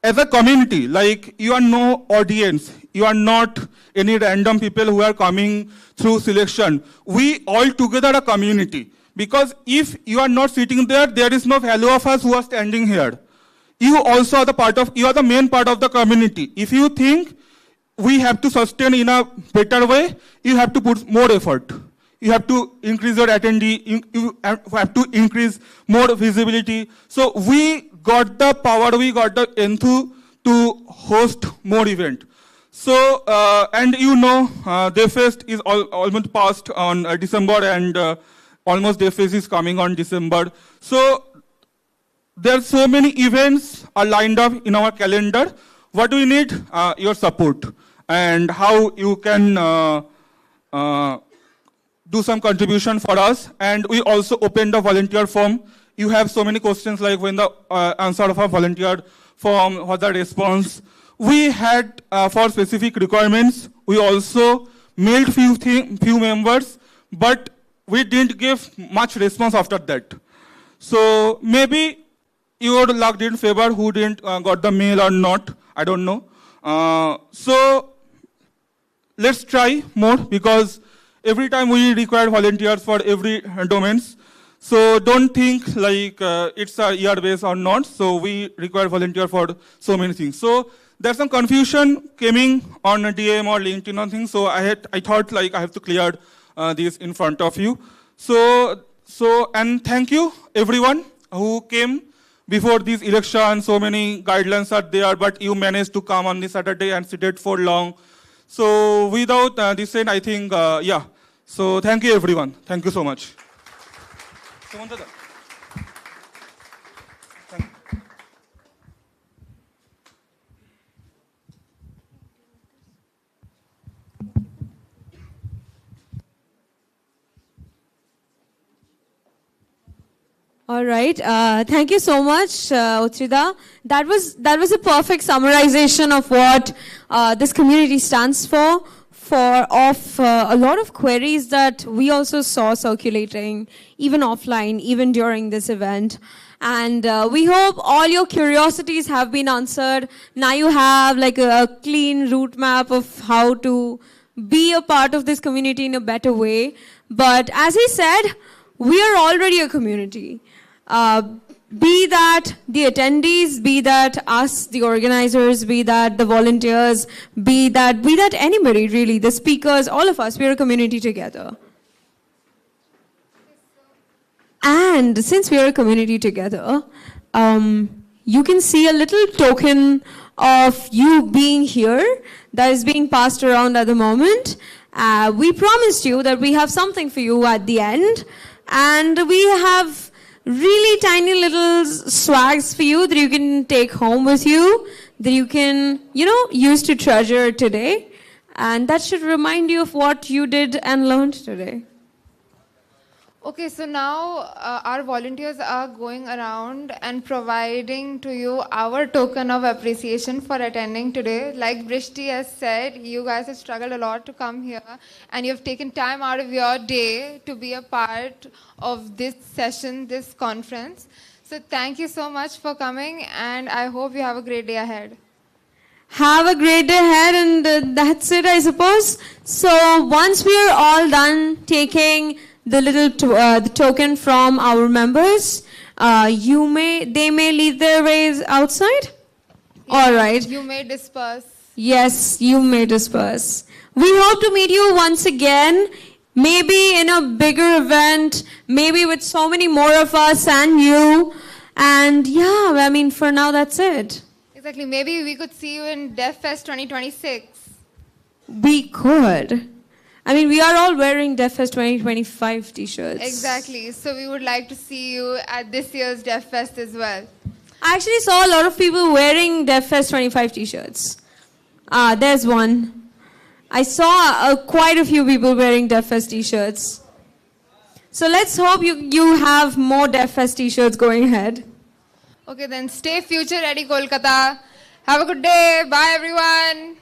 as a community, like you are no audience, you are not any random people who are coming through selection. We all together are a community. Because if you are not sitting there, there is no value of us who are standing here. You also are you are the main part of the community. If you think we have to sustain in a better way, you have to put more effort. You have to increase your attendee, you have to increase more visibility. So we got the power, we got the enthu to host more event. So, and you know, DevFest is almost passed on December, and almost DevFest is coming on December. So there are so many events are lined up in our calendar. What do we need? Your support, and how you can do some contribution for us. And we also opened the volunteer form. You have so many questions, like when the answer of a volunteer form, what the response. We had for specific requirements. We also mailed few members, but we didn't give much response after that. So maybe your luck didn't favor who didn't got the mail or not. I don't know. So let's try more, because every time we require volunteers for every domains. So don't think like it's a year base or not. So we require volunteer for so many things. So there's some confusion coming on a DM or LinkedIn or things. So I thought like I have to clear this in front of you. So and thank you everyone who came before this election. So many guidelines are there, but you managed to come on this Saturday and sit it for long. So without this end, I think, yeah. So thank you everyone. Thank you so much. All right. Thank you so much, Utrida. That was a perfect summarization of what this community stands for a lot of queries that we also saw circulating, even offline, even during this event. And we hope all your curiosities have been answered. Now you have like a clean route map of how to be a part of this community in a better way. But as he said, we are already a community. Be that the attendees, be that us, the organizers, be that the volunteers, be that anybody really, the speakers, all of us, we're a community together. And since we are a community together, you can see a little token of you being here that is being passed around at the moment. We promised you that we have something for you at the end, and we have really tiny little swags for you that you can take home with you, that you can, use to treasure today. And that should remind you of what you did and learned today. Okay, so now our volunteers are going around and providing to you our token of appreciation for attending today. Like Brishti has said, you guys have struggled a lot to come here, and you've taken time out of your day to be a part of this session, this conference. So thank you so much for coming, and I hope you have a great day ahead. Have a great day ahead, and that's it, I suppose. So once we are all done taking the little the token from our members, they may lead their ways outside. All right. You may disperse. Yes, you may disperse. We hope to meet you once again, maybe in a bigger event, maybe with so many more of us and you. And yeah, for now that's it. Exactly. Maybe we could see you in DevFest 2026. We could. We are all wearing DevFest 2025 t-shirts. Exactly. So we would like to see you at this year's DevFest as well. I actually saw a lot of people wearing DevFest 25 t-shirts. There's one. I saw quite a few people wearing DevFest t-shirts. So let's hope you have more DevFest t-shirts going ahead. Okay, then stay future ready, Kolkata. Have a good day. Bye, everyone.